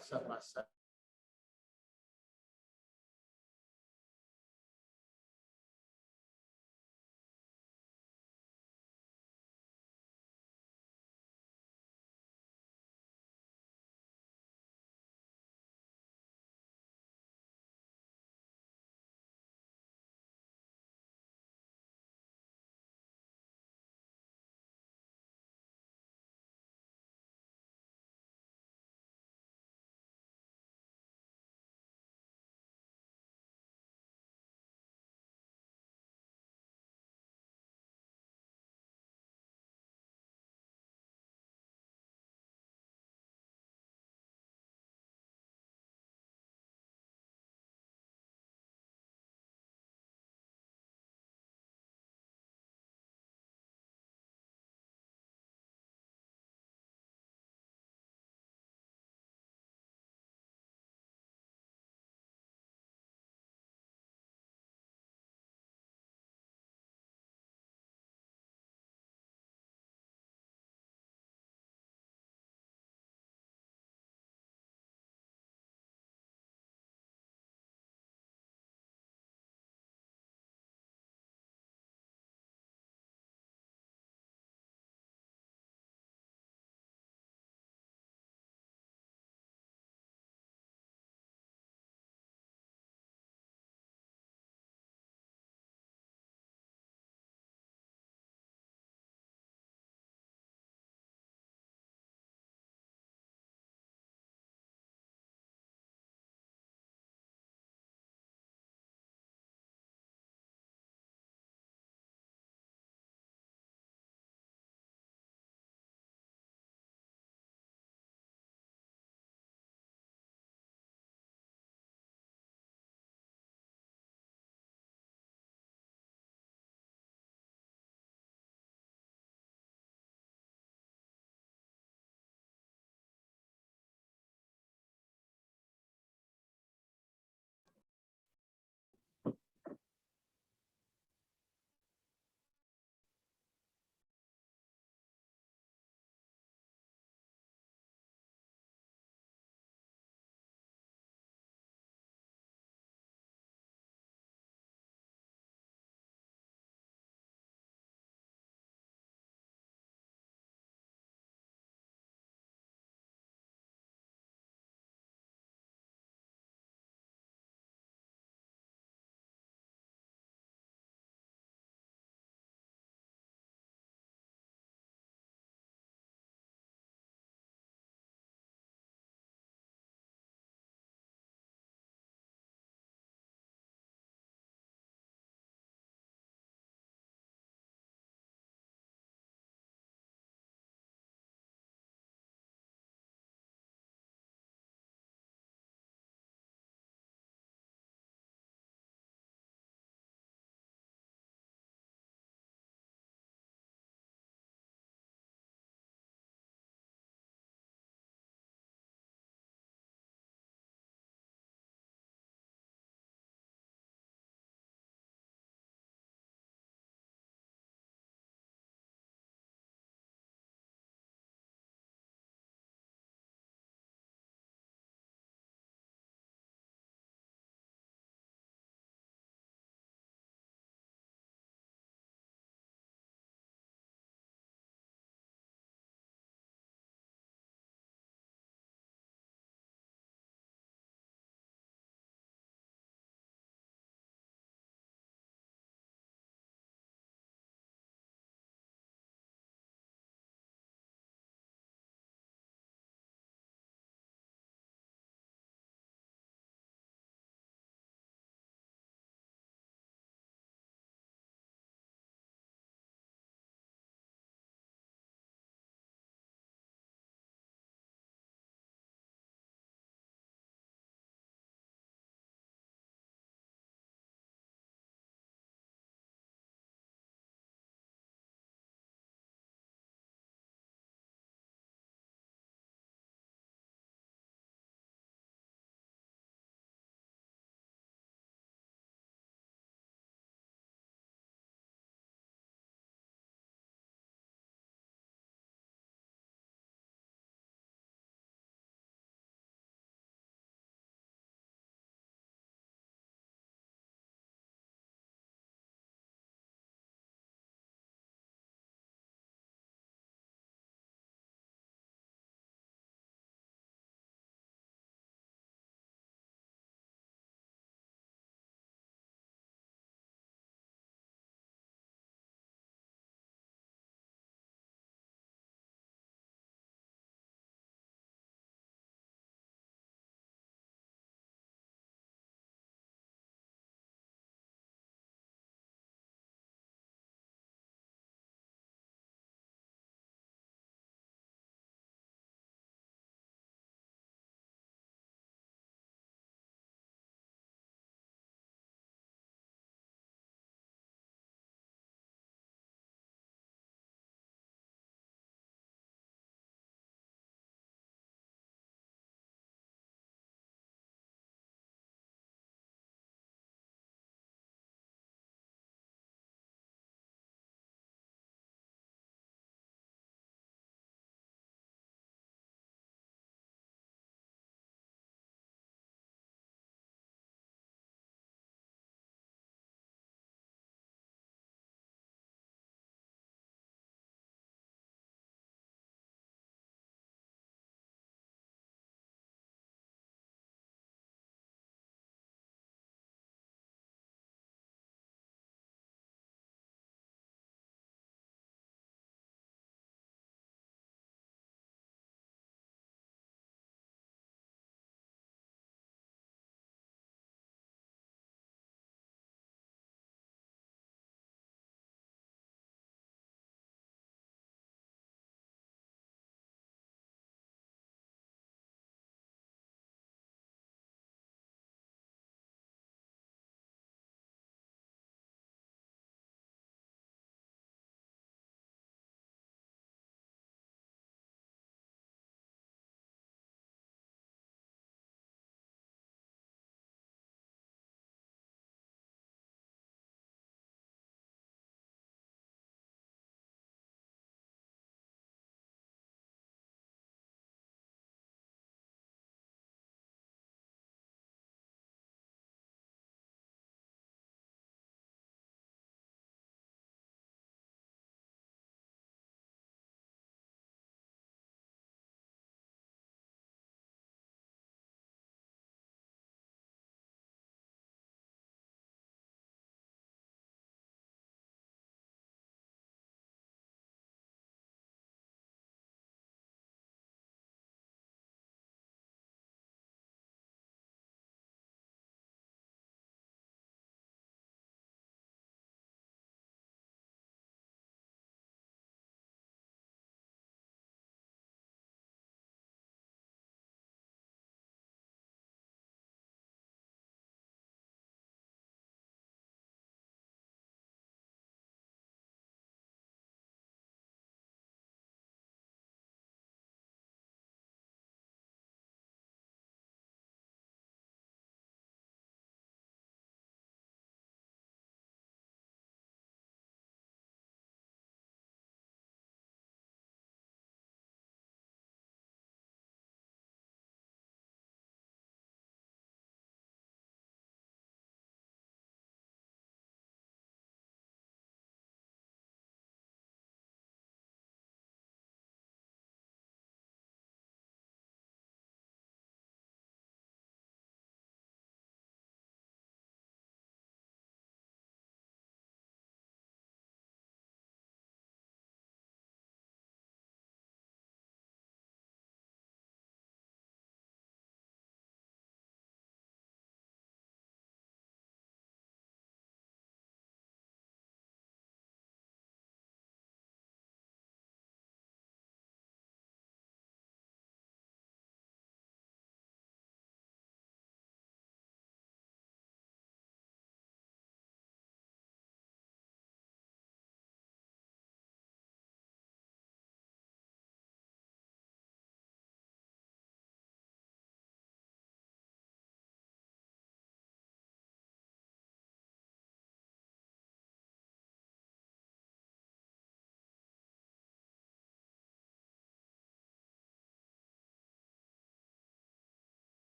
side by side.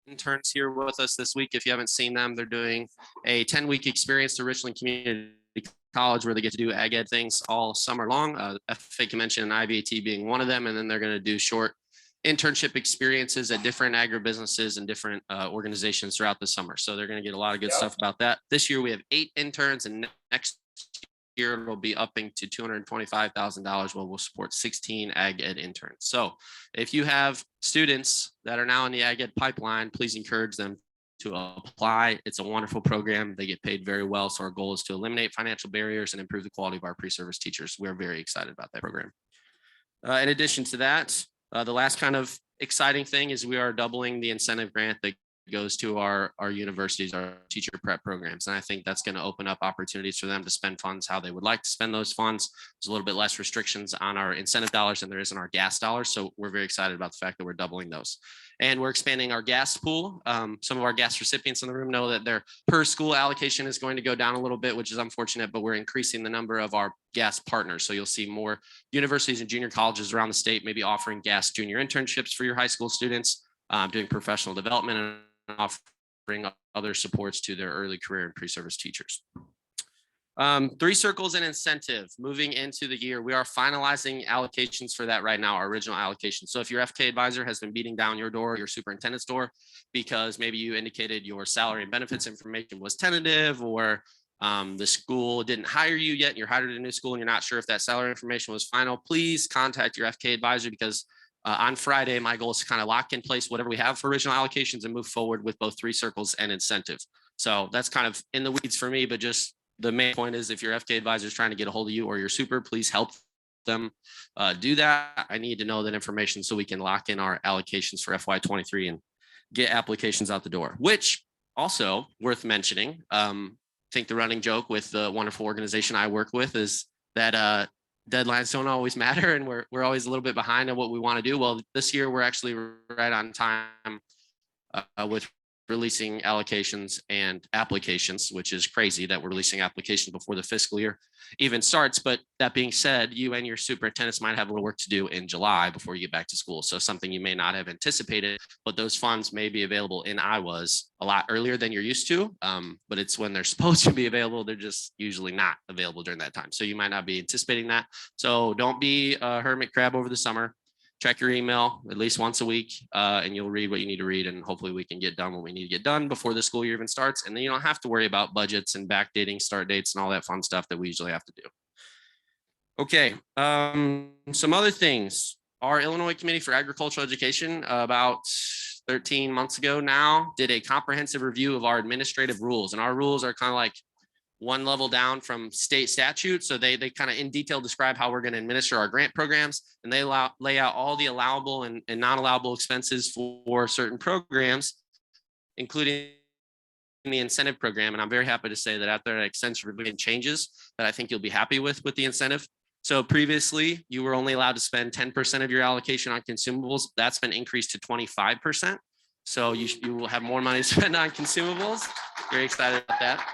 interns here with us this week. If you haven't seen them, they're doing a 10-week experience to Richland Community College where they get to do ag ed things all summer long. FFA Convention and IAVAT being one of them, and then they're going to do short internship experiences at different agribusinesses and different organizations throughout the summer. So they're going to get a lot of good stuff about that. This year we have 8 interns, and next year it'll be upping to $225,000 where we'll support 16 ag ed interns. So if you have students that are now in the ag ed pipeline, please encourage them to apply. It's a wonderful program. They get paid very well. So our goal is to eliminate financial barriers and improve the quality of our pre-service teachers. We're very excited about that program. In addition to that, the last kind of exciting thing is we are doubling the incentive grant that goes to our universities, our teacher prep programs. And I think that's going to open up opportunities for them to spend funds how they would like to spend those funds. There's a little bit less restrictions on our incentive dollars than there is on our gas dollars. So we're very excited about the fact that we're doubling those. And we're expanding our gas pool. Some of our gas recipients in the room know that their per school allocation is going to go down a little bit, which is unfortunate, but we're increasing the number of our gas partners. So you'll see more universities and junior colleges around the state maybe offering gas junior internships for your high school students, doing professional development and offering other supports to their early career and pre-service teachers. 3 circles and incentive. Moving into the year, we are finalizing allocations for that right now, our original allocation. So if your FK advisor has been beating down your door, your superintendent's door, because maybe you indicated your salary and benefits information was tentative, or the school didn't hire you yet, and you're hired at a new school and you're not sure if that salary information was final, please contact your FK advisor, because on Friday, my goal is to kind of lock in place whatever we have for original allocations and move forward with both 3 circles and incentive. So that's kind of in the weeds for me, but just the main point is if your FK advisor is trying to get a hold of you or your super, please help them do that. I need to know that information so we can lock in our allocations for FY23 and get applications out the door, which also worth mentioning. I think the running joke with the wonderful organization I work with is that deadlines don't always matter, and we're always a little bit behind on what we want to do. Well, this year we're actually right on time with releasing allocations and applications, which is crazy that we're releasing applications before the fiscal year even starts. But that being said, you and your superintendents might have a little work to do in July before you get back to school. So something you may not have anticipated, but those funds may be available in IWAs a lot earlier than you're used to. But it's when they're supposed to be available. They're just usually not available during that time. So you might not be anticipating that. So don't be a hermit crab over the summer. Check your email at least once a week, and you'll read what you need to read, and hopefully we can get done what we need to get done before the school year even starts. And then you don't have to worry about budgets and backdating start dates and all that fun stuff that we usually have to do. Okay, some other things. Our Illinois Committee for Agricultural Education about 13 months ago now did a comprehensive review of our administrative rules, and our rules are kind of like one level down from state statute. So they kind of in detail describe how we're going to administer our grant programs, and they lay out all the allowable and non-allowable expenses for certain programs, including the incentive program. And I'm very happy to say that after that extensive review changes that I think you'll be happy with the incentive. So previously you were only allowed to spend 10% of your allocation on consumables. That's been increased to 25%. So you will have more money to spend on consumables. Very excited about that.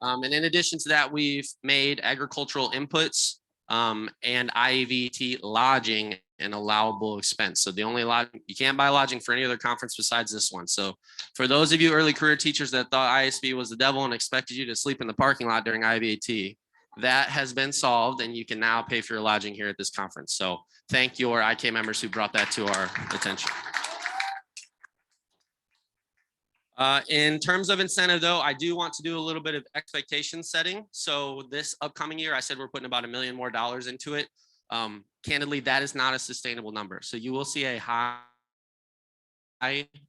And in addition to that, we've made agricultural inputs and IAVT lodging an allowable expense. So the only lodging, you can't buy lodging for any other conference besides this one. So for those of you early career teachers that thought ISB was the devil and expected you to sleep in the parking lot during IAVT, that has been solved, and you can now pay for your lodging here at this conference. So thank your IK members who brought that to our attention. In terms of incentive, though, I do want to do a little bit of expectation setting. So this upcoming year, I said we're putting about $1 million more into it. Candidly, that is not a sustainable number. So you will see a high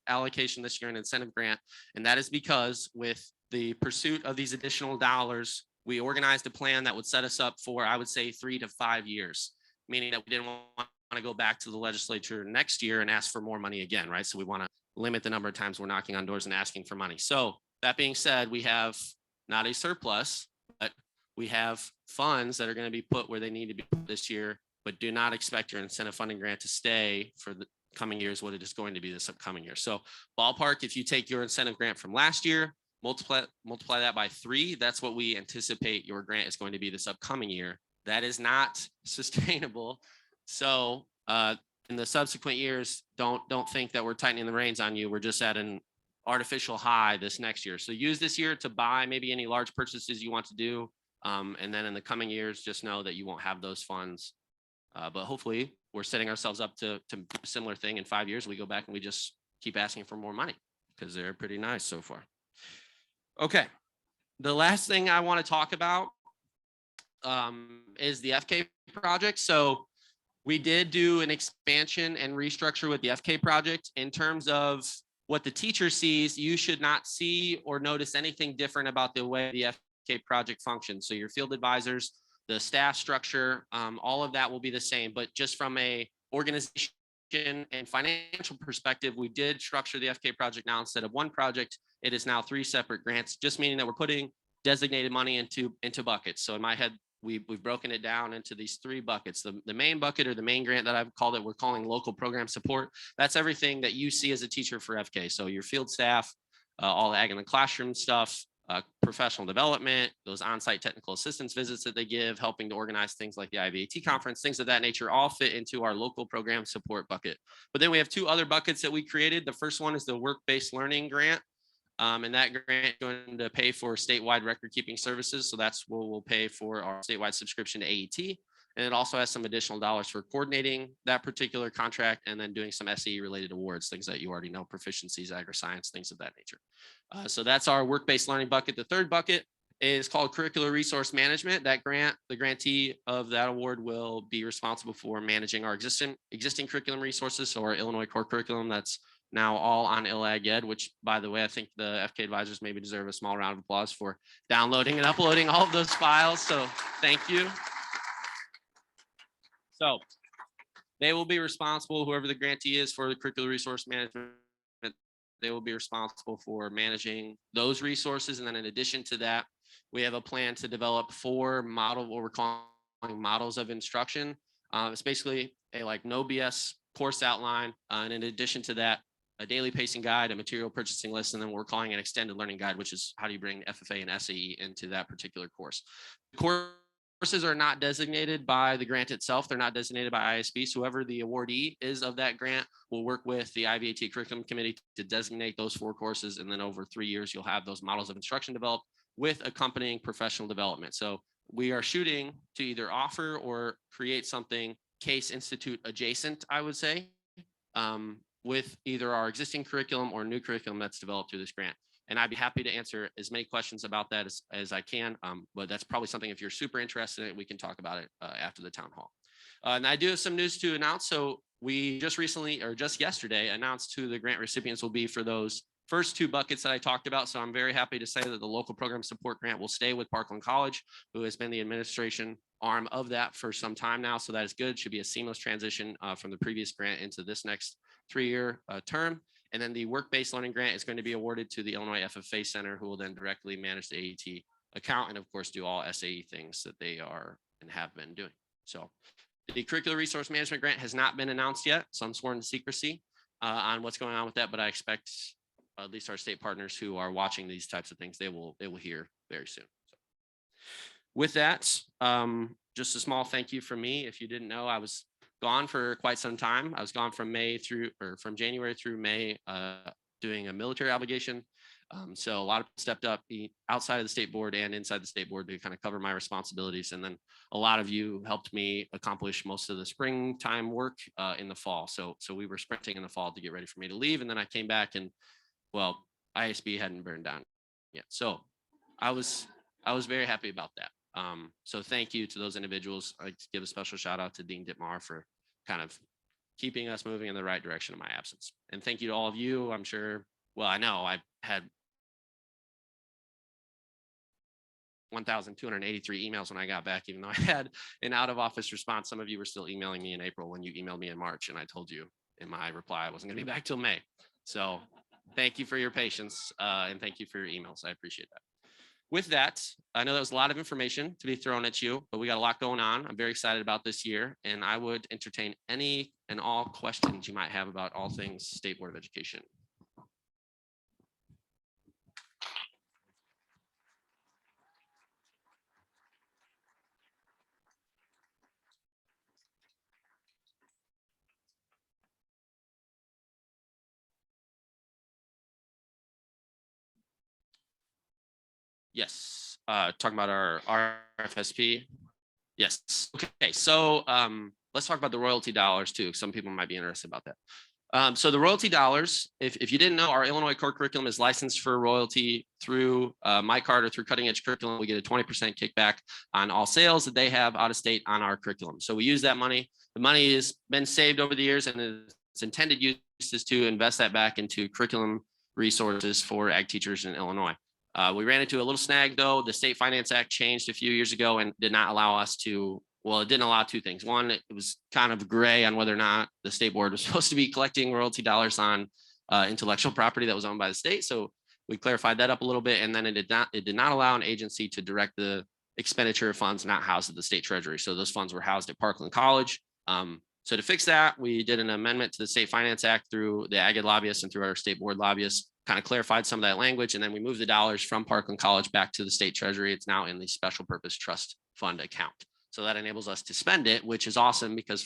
allocation this year in incentive grant. And that is because with the pursuit of these additional dollars, we organized a plan that would set us up for, I would say, 3 to 5 years, meaning that we didn't want to go back to the legislature next year and ask for more money again, right? So we want to limit the number of times we're knocking on doors and asking for money. So that being said, we have not a surplus, but we have funds that are going to be put where they need to be put this year, but do not expect your incentive funding grant to stay for the coming years what it is going to be this upcoming year. So ballpark, if you take your incentive grant from last year, multiply that by 3, that's what we anticipate your grant is going to be this upcoming year. That is not sustainable. So in the subsequent years, don't think that we're tightening the reins on you. We're just at an artificial high this next year. So use this year to buy maybe any large purchases you want to do. And then in the coming years, just know that you won't have those funds. But hopefully we're setting ourselves up to a similar thing in 5 years. We go back and we just keep asking for more money because they're pretty nice so far. Okay. The last thing I want to talk about is the FK project. So we did do an expansion and restructure with the FK project. In terms of what the teacher sees, you should not see or notice anything different about the way the FK project functions. So your field advisors, the staff structure, all of that will be the same, but just from a organization and financial perspective, we did structure the FK project now. Instead of one project, it is now 3 separate grants, just meaning that we're putting designated money into buckets. So in my head, we've broken it down into these 3 buckets. The main bucket, or the main grant that I've called it, we're calling local program support. That's everything that you see as a teacher for FK. So your field staff, all the ag in the classroom stuff, professional development, those on-site technical assistance visits that they give, helping to organize things like the IAVAT conference, things of that nature, all fit into our local program support bucket. But then we have 2 other buckets that we created. The first one is the work-based learning grant. And that grant is going to pay for statewide record keeping services. So that's what we'll pay for our statewide subscription to AET. And it also has some additional dollars for coordinating that particular contract and then doing some SE related awards, things that you already know, proficiencies, agri-science, things of that nature. So that's our work-based learning bucket. The third bucket is called curricular resource management. That grant, the grantee of that award will be responsible for managing our existing curriculum resources. So our Illinois core curriculum that's now all on ILAG Ed, which, by the way, I think the FK advisors maybe deserve a small round of applause for downloading and uploading all of those files. So thank you. So they will be responsible, whoever the grantee is for the curricular resource management, they will be responsible for managing those resources. And then in addition to that, we have a plan to develop 4 what we're calling models of instruction. It's basically a no BS course outline. And in addition to that, a daily pacing guide, a material purchasing list, and then we're calling an extended learning guide, which is how do you bring FFA and SAE into that particular course. The courses are not designated by the grant itself. They're not designated by ISB. So whoever the awardee is of that grant will work with the IAVAT Curriculum Committee to designate those 4 courses. And then over 3 years, you'll have those models of instruction developed with accompanying professional development. So we are shooting to either offer or create something Case Institute adjacent, I would say, with either our existing curriculum or new curriculum that's developed through this grant. And I'd be happy to answer as many questions about that as I can. But that's probably something, if you're super interested in it, we can talk about it after the town hall. And I do have some news to announce. So we just recently, or just yesterday, announced who the grant recipients will be for those first 2 buckets that I talked about. So I'm very happy to say that the local program support grant will stay with Parkland College, who has been the administration arm of that for some time now. So that is good. Should be a seamless transition from the previous grant into this next 3-year term. And then the work-based learning grant is going to be awarded to the Illinois FFA Center, who will then directly manage the AET account and, of course, do all SAE things that they are and have been doing. So the curricular resource management grant has not been announced yet, so I'm sworn to secrecy on what's going on with that, but I expect at least our state partners who are watching these types of things, they will hear very soon. So with that, just a small thank you from me. If you didn't know, I was gone for quite some time. I was gone from January through May, doing a military obligation. So a lot of people stepped up outside of the state board and inside the state board to kind of cover my responsibilities. And then a lot of you helped me accomplish most of the springtime work in the fall. So we were sprinting in the fall to get ready for me to leave. And then I came back and, well, ISB hadn't burned down yet. So I was very happy about that. So thank you to those individuals. I'd like to give a special shout out to Dean Dittmar for kind of keeping us moving in the right direction in my absence. And thank you to all of you. I'm sure, well, I know I had 1,283 emails when I got back, even though I had an out of office response. Some of you were still emailing me in April when you emailed me in March, and I told you in my reply I wasn't going to be back till May. So thank you for your patience and thank you for your emails. I appreciate that. With that, I know that was a lot of information to be thrown at you, but we got a lot going on. I'm very excited about this year, and I would entertain any and all questions you might have about all things State Board of Education. Yes, talking about our RFSP. Yes. Okay. So let's talk about the royalty dollars too. Some people might be interested about that. So the royalty dollars, if you didn't know, our Illinois core curriculum is licensed for royalty through My Card or through Cutting Edge Curriculum. We get a 20% kickback on all sales that they have out of state on our curriculum. So we use that money. The money has been saved over the years, and its intended use is to invest that back into curriculum resources for ag teachers in Illinois. We ran into a little snag though. The State Finance Act changed a few years ago and did not allow us to, well, it didn't allow two things. One, it was kind of gray on whether or not the state board was supposed to be collecting royalty dollars on intellectual property that was owned by the state. So we clarified that up a little bit, and then it did not allow an agency to direct the expenditure of funds not housed at the state treasury. So those funds were housed at Parkland College. So to fix that, we did an amendment to the State Finance Act through the ag lobbyists and through our state board lobbyists, kind of clarified some of that language. And then we moved the dollars from Parkland College back to the state treasury. It's now in the special purpose trust fund account. So that enables us to spend it, which is awesome because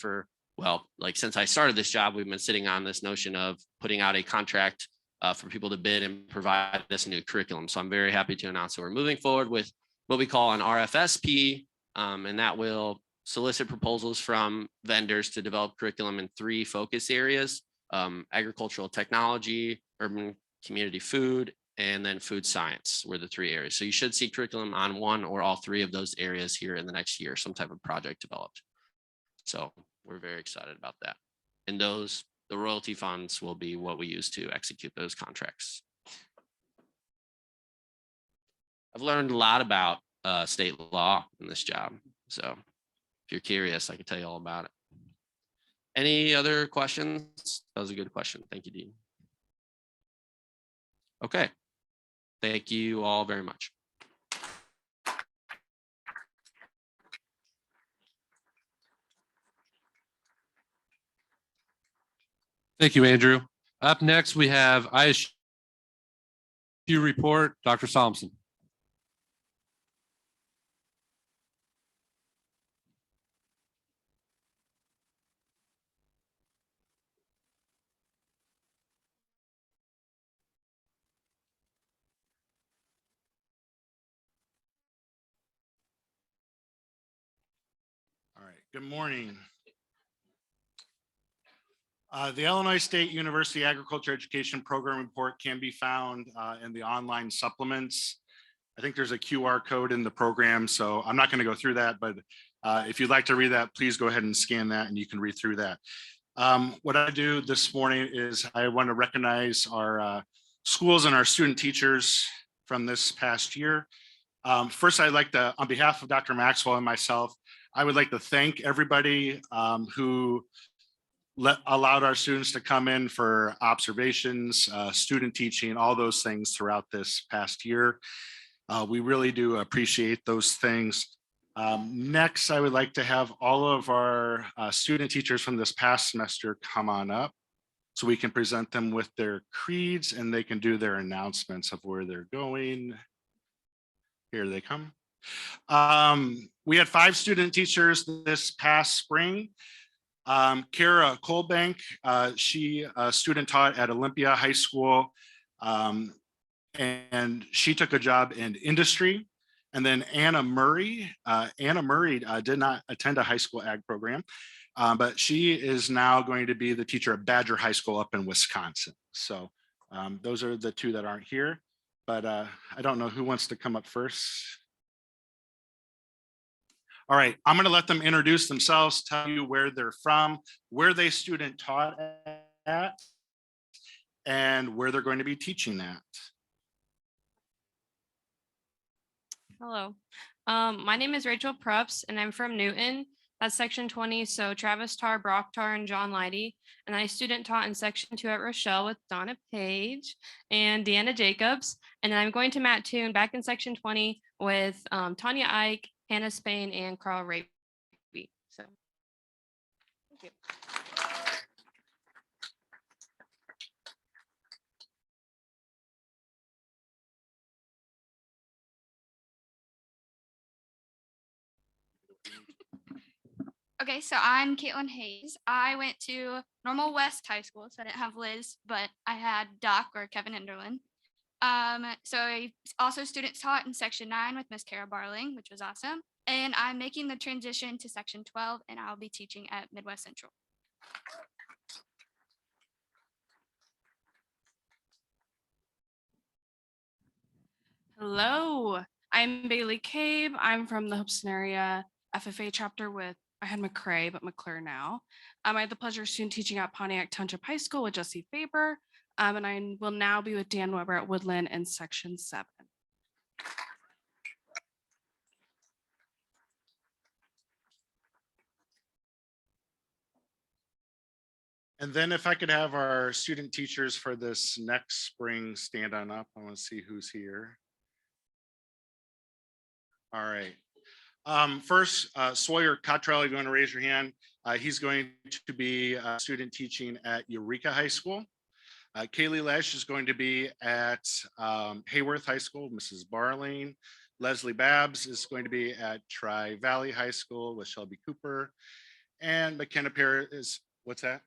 since I started this job, we've been sitting on this notion of putting out a contract for people to bid and provide this new curriculum. So I'm very happy to announce that we're moving forward with what we call an RFSP, and that will solicit proposals from vendors to develop curriculum in 3 focus areas: agricultural technology, urban community food, and then food science were the 3 areas. So you should see curriculum on 1 or all 3 of those areas here in the next year, some type of project developed. So we're very excited about that. And the royalty funds will be what we use to execute those contracts. I've learned a lot about state law in this job. So if you're curious, I can tell you all about it. Any other questions? That was a good question. Thank you, Dean. Okay. Thank you all very much. Thank you, Andrew. Up next, we have ISU report, Dr. Solomson. All right, good morning. The Illinois State University Agriculture Education Program report can be found in the online supplements. I think there's a QR code in the program, so I'm not going to go through that, but if you'd like to read that, please go ahead and scan that and you can read through that. What I do this morning is I want to recognize our schools and our student teachers from this past year. First, I'd like to, on behalf of Dr. Maxwell and myself, I would like to thank everybody who allowed our students to come in for observations, student teaching, all those things throughout this past year. We really do appreciate those things. Next, I would like to have all of our student teachers from this past semester come on up so we can present them with their creeds and they can do their announcements of where they're going. Here they come. We had 5 student teachers this past spring. Kara Colbank, she student taught at Olympia High School, and she took a job in industry. And then Anna Murray did not attend a high school ag program, but she is now going to be the teacher at Badger High School up in Wisconsin. So those are the 2 that aren't here, but I don't know who wants to come up first. All right, I'm going to let them introduce themselves, tell you where they're from, where they student taught at, and where they're going to be teaching at. Hello, my name is Rachel Prups and I'm from Newton. That's section 20. So Travis Tarr, Brock Tarr, and John Leidy. And I student taught in section 2 at Rochelle with Donna Page and Deanna Jacobs. And then I'm going to Mattoon back in section 20 with Tanya Ike, Hannah Spain, and Carl Raby. So thank you. Okay, so I'm Caitlin Hayes. I went to Normal West High School, so I didn't have Liz, but I had Doc or Kevin Enderlin. So I also student taught in section 9 with Miss Kara Barling, which was awesome. And I'm making the transition to section 12, and I'll be teaching at Midwest Central. Hello, I'm Bailey Cabe. I'm from the Houston area FFA chapter with, I had McCrae, but McClure now. I had the pleasure of student teaching at Pontiac Township High School with Jesse Faber. And I will now be with Dan Weber at Woodland in section 7. And then if I could have our student teachers for this next spring stand on up. I want to see who's here. All right. First, Sawyer Cottrell, you want to raise your hand? He's going to be student teaching at Eureka High School. Kaylee Lesh is going to be at Hayworth High School, Mrs. Barling. Leslie Babs is going to be at Tri-Valley High School with Shelby Cooper. And McKenna Parrott is, what's that?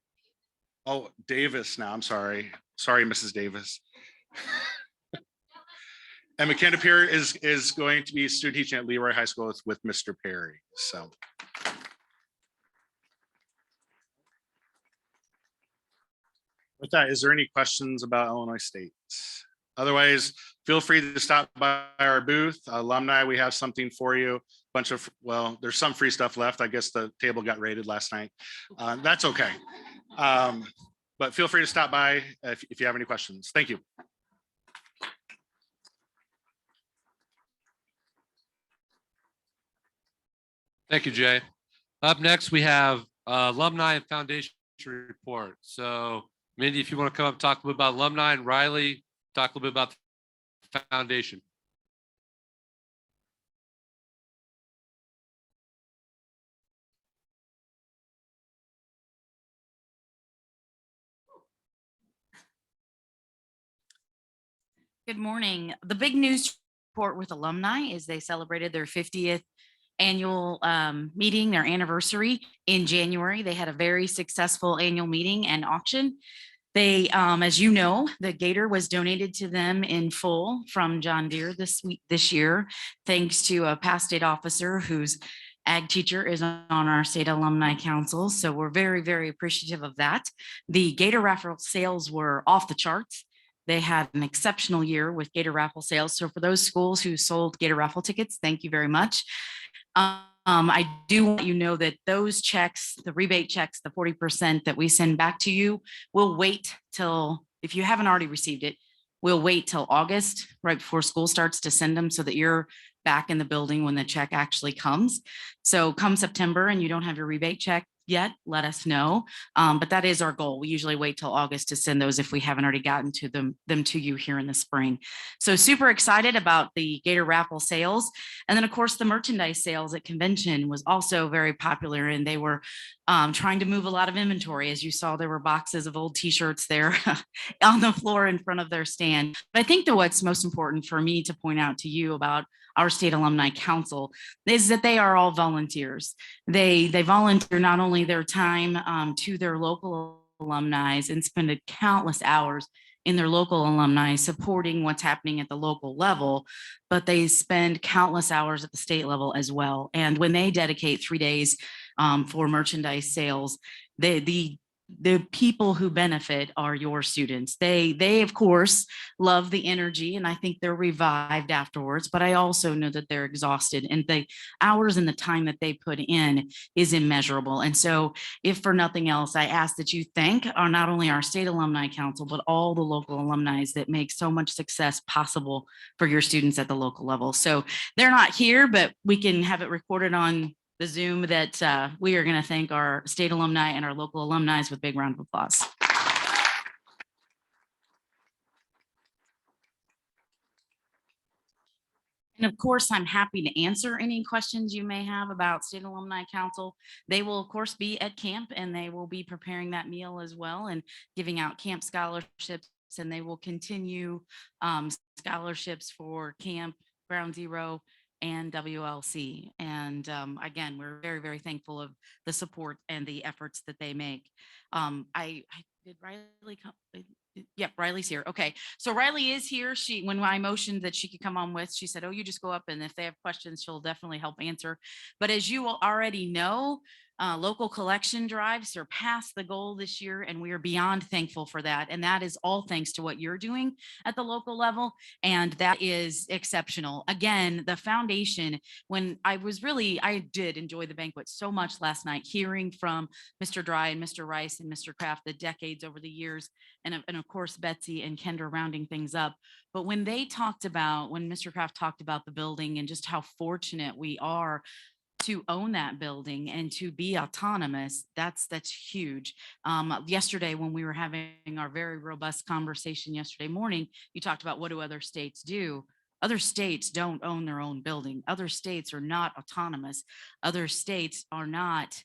Oh, Davis now, I'm sorry. Sorry, Mrs. Davis. And McKenna Parrott is going to be student teaching at Leroy High School with Mr. Perry, so. With that, is there any questions about Illinois State? Otherwise, feel free to stop by our booth. Alumni, we have something for you. Bunch of, well, there's some free stuff left. I guess the table got raided last night. That's okay. But feel free to stop by if you have any questions. Thank you. Thank you, Jay. Up next, we have alumni and foundation report. So Mindy, if you want to come up and talk a little bit about alumni, and Riley, talk a little bit about the foundation. Good morning. The big news report with alumni is they celebrated their 50th annual meeting, their anniversary in January. They had a very successful annual meeting and auction. They, as you know, the Gator was donated to them in full from John Deere this year, thanks to a past state officer whose ag teacher is on our state alumni council. So we're very, very appreciative of that. The Gator raffle sales were off the charts. They had an exceptional year with Gator raffle sales. So for those schools who sold Gator raffle tickets, thank you very much. I do want you to know that those checks, the rebate checks, the 40% that we send back to you, we'll wait till, if you haven't already received it, we'll wait till August, right before school starts, to send them so that you're back in the building when the check actually comes. So come September and you don't have your rebate check yet, let us know. But that is our goal. We usually wait till August to send those if we haven't already gotten to them to you here in the spring. So super excited about the Gator raffle sales. And then of course the merchandise sales at convention was also very popular, and they were trying to move a lot of inventory. As you saw, there were boxes of old t-shirts there on the floor in front of their stand. But I think that what's most important for me to point out to you about our state alumni council is that they are all volunteers. They volunteer not only their time to their local alumni and spend countless hours in their local alumni supporting what's happening at the local level, but they spend countless hours at the state level as well. And when they dedicate 3 days for merchandise sales, the people who benefit are your students. They of course love the energy, and I think they're revived afterwards, but I also know that they're exhausted, and the hours and the time that they put in is immeasurable. And so if for nothing else, I ask that you thank not only our state alumni council, but all the local alumni that make so much success possible for your students at the local level. So they're not here, but we can have it recorded on the Zoom that we are going to thank our state alumni and our local alumni with a big round of applause. And of course, I'm happy to answer any questions you may have about State Alumni Council. They will of course be at camp, and they will be preparing that meal as well and giving out camp scholarships, and they will continue scholarships for camp, Ground Zero, and WLC. And again, we're very, very thankful of the support and the efforts that they make. Did Riley come? Yep, Riley's here. Okay, so Riley is here. When I motioned that she could come on with, she said, "Oh, you just go up, and if they have questions, she'll definitely help answer." But as you will already know, local collection drive surpassed the goal this year, and we are beyond thankful for that. And that is all thanks to what you're doing at the local level, and that is exceptional. Again, the foundation. I did enjoy the banquet so much last night, hearing from Mr. Dry and Mr. Rice and Mr. Kraft, the decades over the years. And of course, Betsy and Kendra rounding things up. But when Mr. Kraft talked about the building and just how fortunate we are to own that building and to be autonomous, that's huge. Yesterday, when we were having our very robust conversation yesterday morning, you talked about what do other states do? Other states don't own their own building. Other states are not autonomous. Other states are not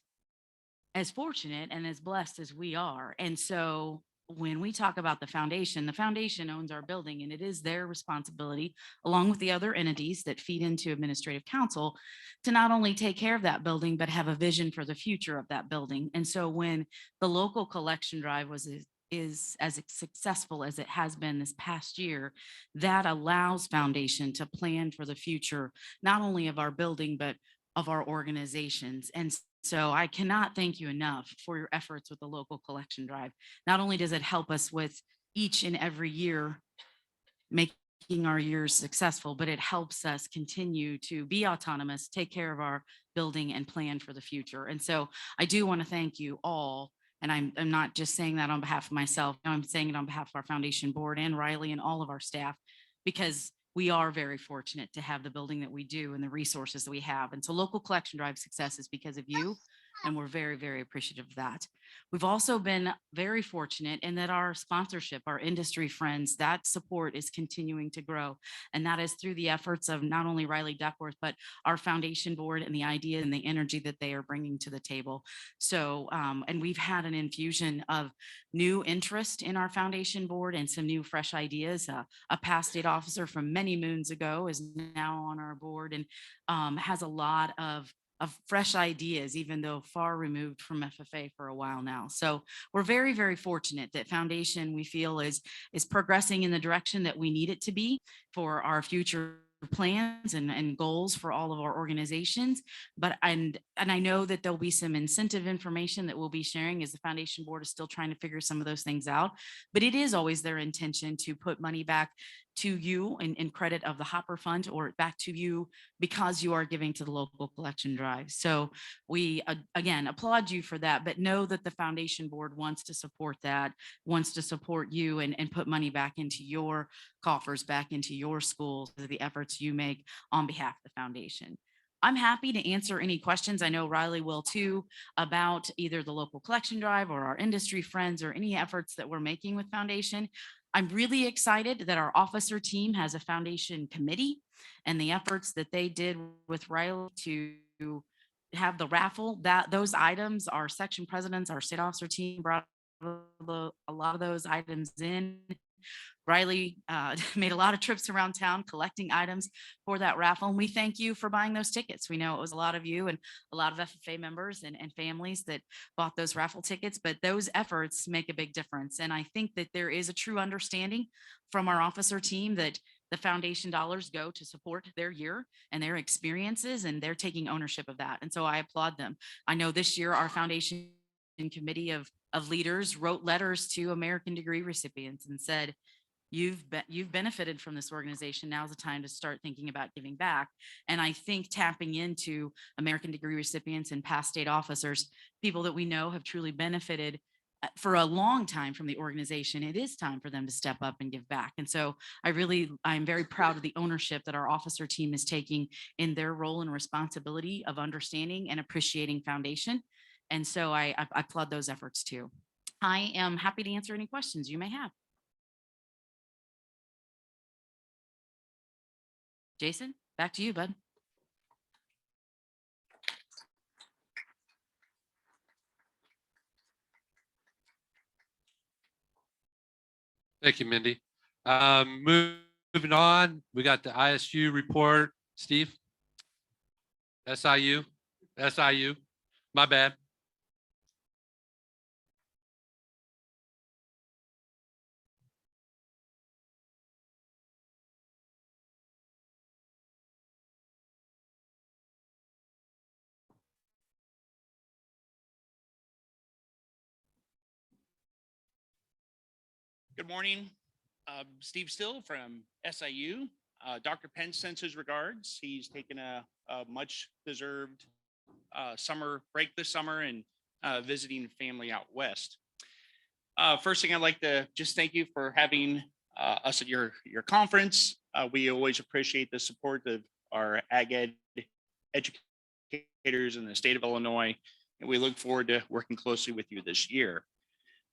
as fortunate and as blessed as we are. And so when we talk about the foundation owns our building, and it is their responsibility, along with the other entities that feed into administrative council, to not only take care of that building, but have a vision for the future of that building. And so when the local collection drive is as successful as it has been this past year, that allows foundation to plan for the future, not only of our building, but of our organizations. And so I cannot thank you enough for your efforts with the local collection drive. Not only does it help us with each and every year making our years successful, but it helps us continue to be autonomous, take care of our building, and plan for the future. And so I do want to thank you all. And I'm not just saying that on behalf of myself. I'm saying it on behalf of our foundation board and Riley and all of our staff, because we are very fortunate to have the building that we do and the resources that we have. And so local collection drive success is because of you. And we're very, very appreciative of that. We've also been very fortunate in that our sponsorship, our industry friends, that support is continuing to grow. And that is through the efforts of not only Riley Duckworth, but our foundation board and the idea and the energy that they are bringing to the table. So, and we've had an infusion of new interest in our foundation board and some new fresh ideas. A past state officer from many moons ago is now on our board and has a lot of fresh ideas, even though far removed from FFA for a while now. So we're very, very fortunate that foundation, we feel, is progressing in the direction that we need it to be for our future plans and goals for all of our organizations. But and I know that there'll be some incentive information that we'll be sharing as the foundation board is still trying to figure some of those things out. But it is always their intention to put money back to you in credit of the Hopper Fund, or back to you because you are giving to the local collection drive. So we again applaud you for that, but know that the foundation board wants to support that, wants to support you and put money back into your coffers, back into your schools, the efforts you make on behalf of the foundation. I'm happy to answer any questions. I know Riley will too, about either the local collection drive or our industry friends or any efforts that we're making with foundation. I'm really excited that our officer team has a foundation committee, and the efforts that they did with Riley to have the raffle, that those items, our section presidents, our state officer team brought a lot of those items in. Riley made a lot of trips around town collecting items for that raffle. And we thank you for buying those tickets. We know it was a lot of you and a lot of FFA members and families that bought those raffle tickets, but those efforts make a big difference. And I think that there is a true understanding from our officer team that the foundation dollars go to support their year and their experiences, and they're taking ownership of that. And so I applaud them. I know this year our foundation committee of leaders wrote letters to American degree recipients and said, you've benefited from this organization. Now's the time to start thinking about giving back. And I think tapping into American degree recipients and past state officers, people that we know have truly benefited for a long time from the organization, it is time for them to step up and give back. And so I'm very proud of the ownership that our officer team is taking in their role and responsibility of understanding and appreciating foundation. And so I applaud those efforts too. I am happy to answer any questions you may have. Jason, back to you, bud. Thank you, Mindy. Moving on, we got the ISU report. Steve? SIU? My bad. Good morning. Steve Still from SIU. Dr. Penn sends his regards. He's taken a much deserved summer break this summer and visiting family out west. First thing I'd like to just thank you for having us at your conference. We always appreciate the support of our ag ed educators in the state of Illinois, and we look forward to working closely with you this year.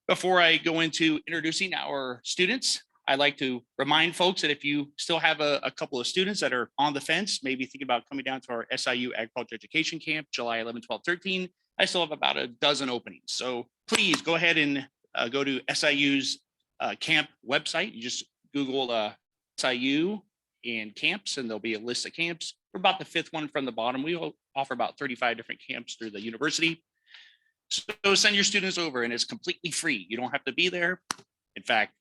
Before I go into introducing our students, I'd like to remind folks that if you still have a couple of students that are on the fence, maybe thinking about coming down to our SIU Agriculture Education Camp, July 11, 12, 13, I still have about a dozen openings. So please go ahead and go to SIU's camp website. You just Google SIU and camps, and there'll be a list of camps. We're about the 5th one from the bottom. We offer about 35 different camps through the university. So send your students over, and it's completely free. You don't have to be there. In fact,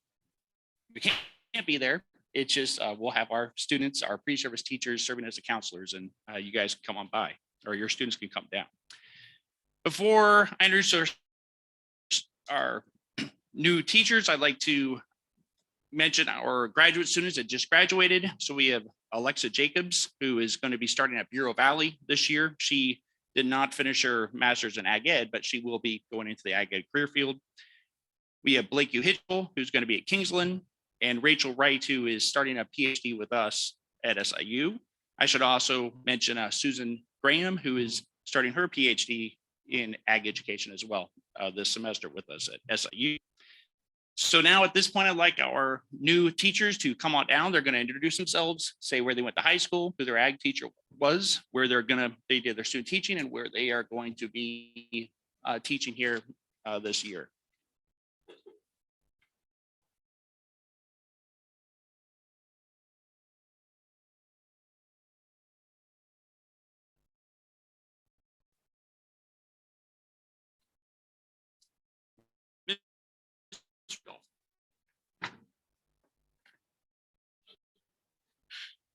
you can't be there. It's just we'll have our students, our pre-service teachers serving as the counselors, and you guys can come on by, or your students can come down. Before I introduce our new teachers, I'd like to mention our graduate students that just graduated. So we have Alexa Jacobs, who is going to be starting at Bureau Valley this year. She did not finish her master's in ag ed, but she will be going into the ag ed career field. We have Blake Hitchell, who's going to be at Kingsland, and Rachel Wright, who is starting a PhD with us at SIU. I should also mention Susan Graham, who is starting her PhD in ag education as well this semester with us at SIU. So now at this point, I'd like our new teachers to come on down. They're going to introduce themselves, say where they went to high school, who their ag teacher was, where they did their student teaching, and where they are going to be teaching here this year.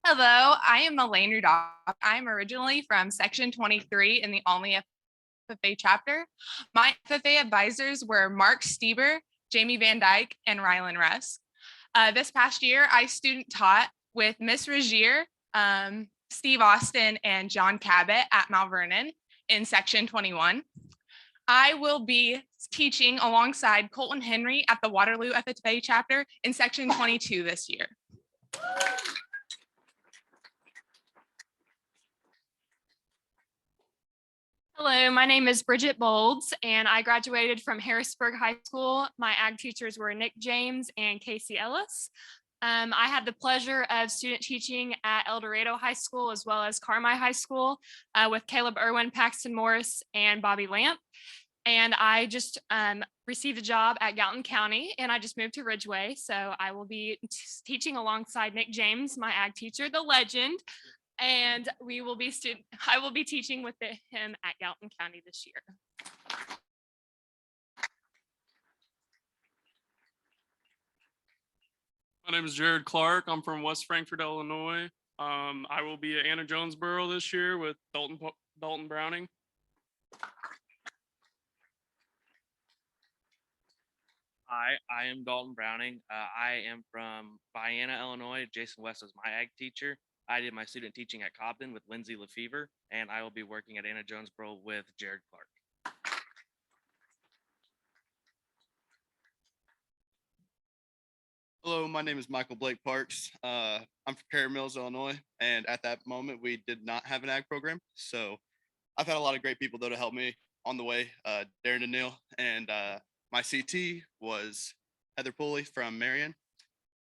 Hello, I am Elaine Rudolph. I'm originally from Section 23 in the only FFA chapter. My FFA advisors were Mark Stieber, Jamie Van Dyke, and Rylan Rusk. This past year, I student taught with Miss Regier, Steve Austin, and John Cabot at Mount Vernon in Section 21. I will be teaching alongside Colton Henry at the Waterloo FFA chapter in Section 22 this year. Hello, my name is Bridget Bolds, and I graduated from Harrisburg High School. My ag teachers were Nick James and Casey Ellis. I had the pleasure of student teaching at El Dorado High School as well as Carmi High School with Caleb Irwin, Paxton Morris, and Bobby Lamp. And I just received a job at Gallatin County, and I just moved to Ridgeway. So I will be teaching alongside Nick James, my ag teacher, the legend. And I will be teaching with him at Gallatin County this year. My name is Jared Clark. I'm from West Frankfort, Illinois. I will be at Anna Jonesboro this year with Dalton Browning. Hi, I am Dalton Browning. I am from Vienna, Illinois. Jason West is my ag teacher. I did my student teaching at Cobden with Lindsay Lefevre, and I will be working at Anna Jonesboro with Jared Clark. Hello, my name is Michael Blake Parks. I'm from Perry Mills, Illinois, and at that moment, we did not have an ag program. So I've had a lot of great people, though, to help me on the way. Darren Daniil, and my CT was Heather Pulley from Marion,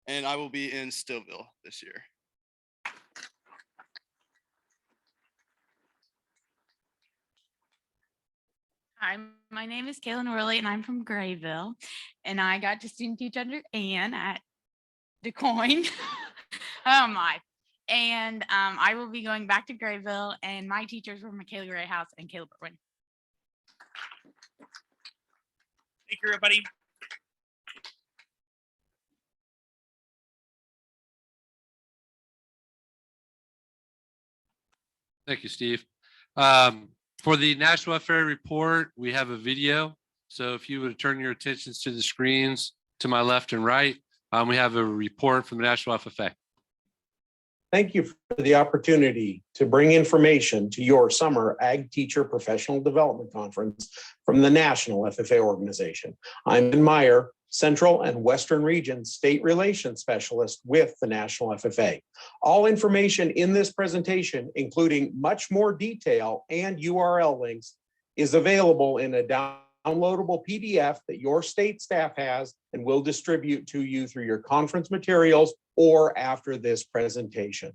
and I will be in Stillville this year. Hi, my name is Kaylin Worley, and I'm from Grayville, and I got to student teach under Ann at DeCoin. Oh my. And I will be going back to Grayville, and my teachers were Michaela Grayhouse and Caleb Irwin. Thank you, everybody. Thank you, Steve. For the National FFA report, we have a video. So if you would turn your attentions to the screens, to my left and right, we have a report from the National FFA. Thank you for the opportunity to bring information to your summer Ag Teacher Professional Development Conference from the National FFA organization. I'm Ben Meyer, Central and Western Region State Relations Specialist with the National FFA. All information in this presentation, including much more detail and URL links, is available in a downloadable PDF that your state staff has and will distribute to you through your conference materials or after this presentation.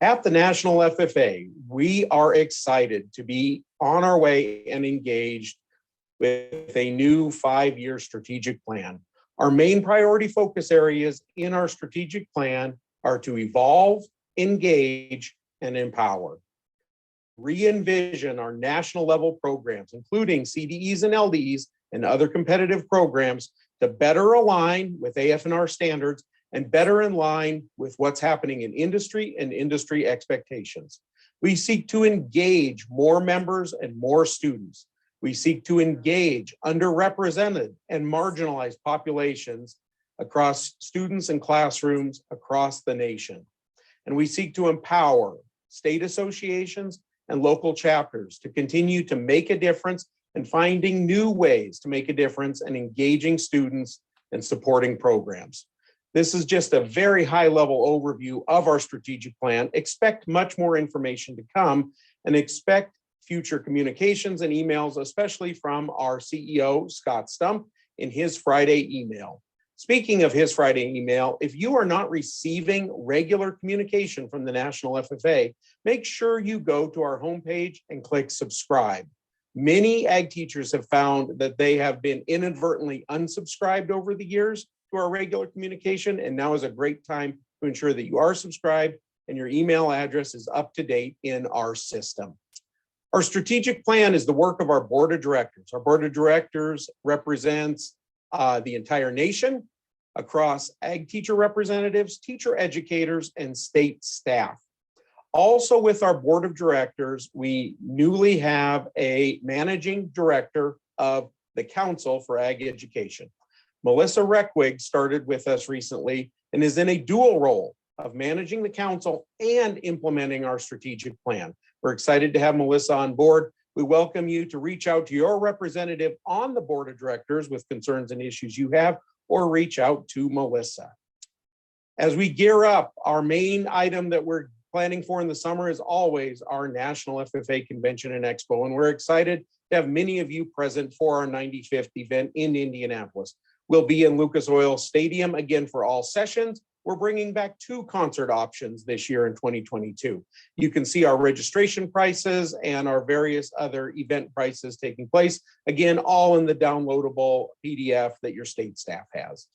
At the National FFA, we are excited to be on our way and engaged with a new 5-year strategic plan. Our main priority focus areas in our strategic plan are to evolve, engage, and empower. Re-envision our national level programs, including CDEs and LDEs and other competitive programs, to better align with AF&R standards and better in line with what's happening in industry and industry expectations. We seek to engage more members and more students. We seek to engage underrepresented and marginalized populations across students and classrooms across the nation. And we seek to empower state associations and local chapters to continue to make a difference and finding new ways to make a difference and engaging students and supporting programs. This is just a very high level overview of our strategic plan. Expect much more information to come and expect future communications and emails, especially from our CEO, Scott Stump, in his Friday email. Speaking of his Friday email, if you are not receiving regular communication from the National FFA, make sure you go to our homepage and click subscribe. Many ag teachers have found that they have been inadvertently unsubscribed over the years to our regular communication, and now is a great time to ensure that you are subscribed and your email address is up to date in our system. Our strategic plan is the work of our board of directors. Our board of directors represents the entire nation across ag teacher representatives, teacher educators, and state staff. Also with our board of directors, we newly have a managing director of the Council for Ag Education. Melissa Reckwig started with us recently and is in a dual role of managing the council and implementing our strategic plan. We're excited to have Melissa on board. We welcome you to reach out to your representative on the board of directors with concerns and issues you have, or reach out to Melissa. As we gear up, our main item that we're planning for in the summer is always our National FFA Convention and Expo, and we're excited to have many of you present for our 95th event in Indianapolis. We'll be in Lucas Oil Stadium again for all sessions. We're bringing back 2 concert options this year in 2022. You can see our registration prices and our various other event prices taking place. Again, all in the downloadable PDF that your state staff has.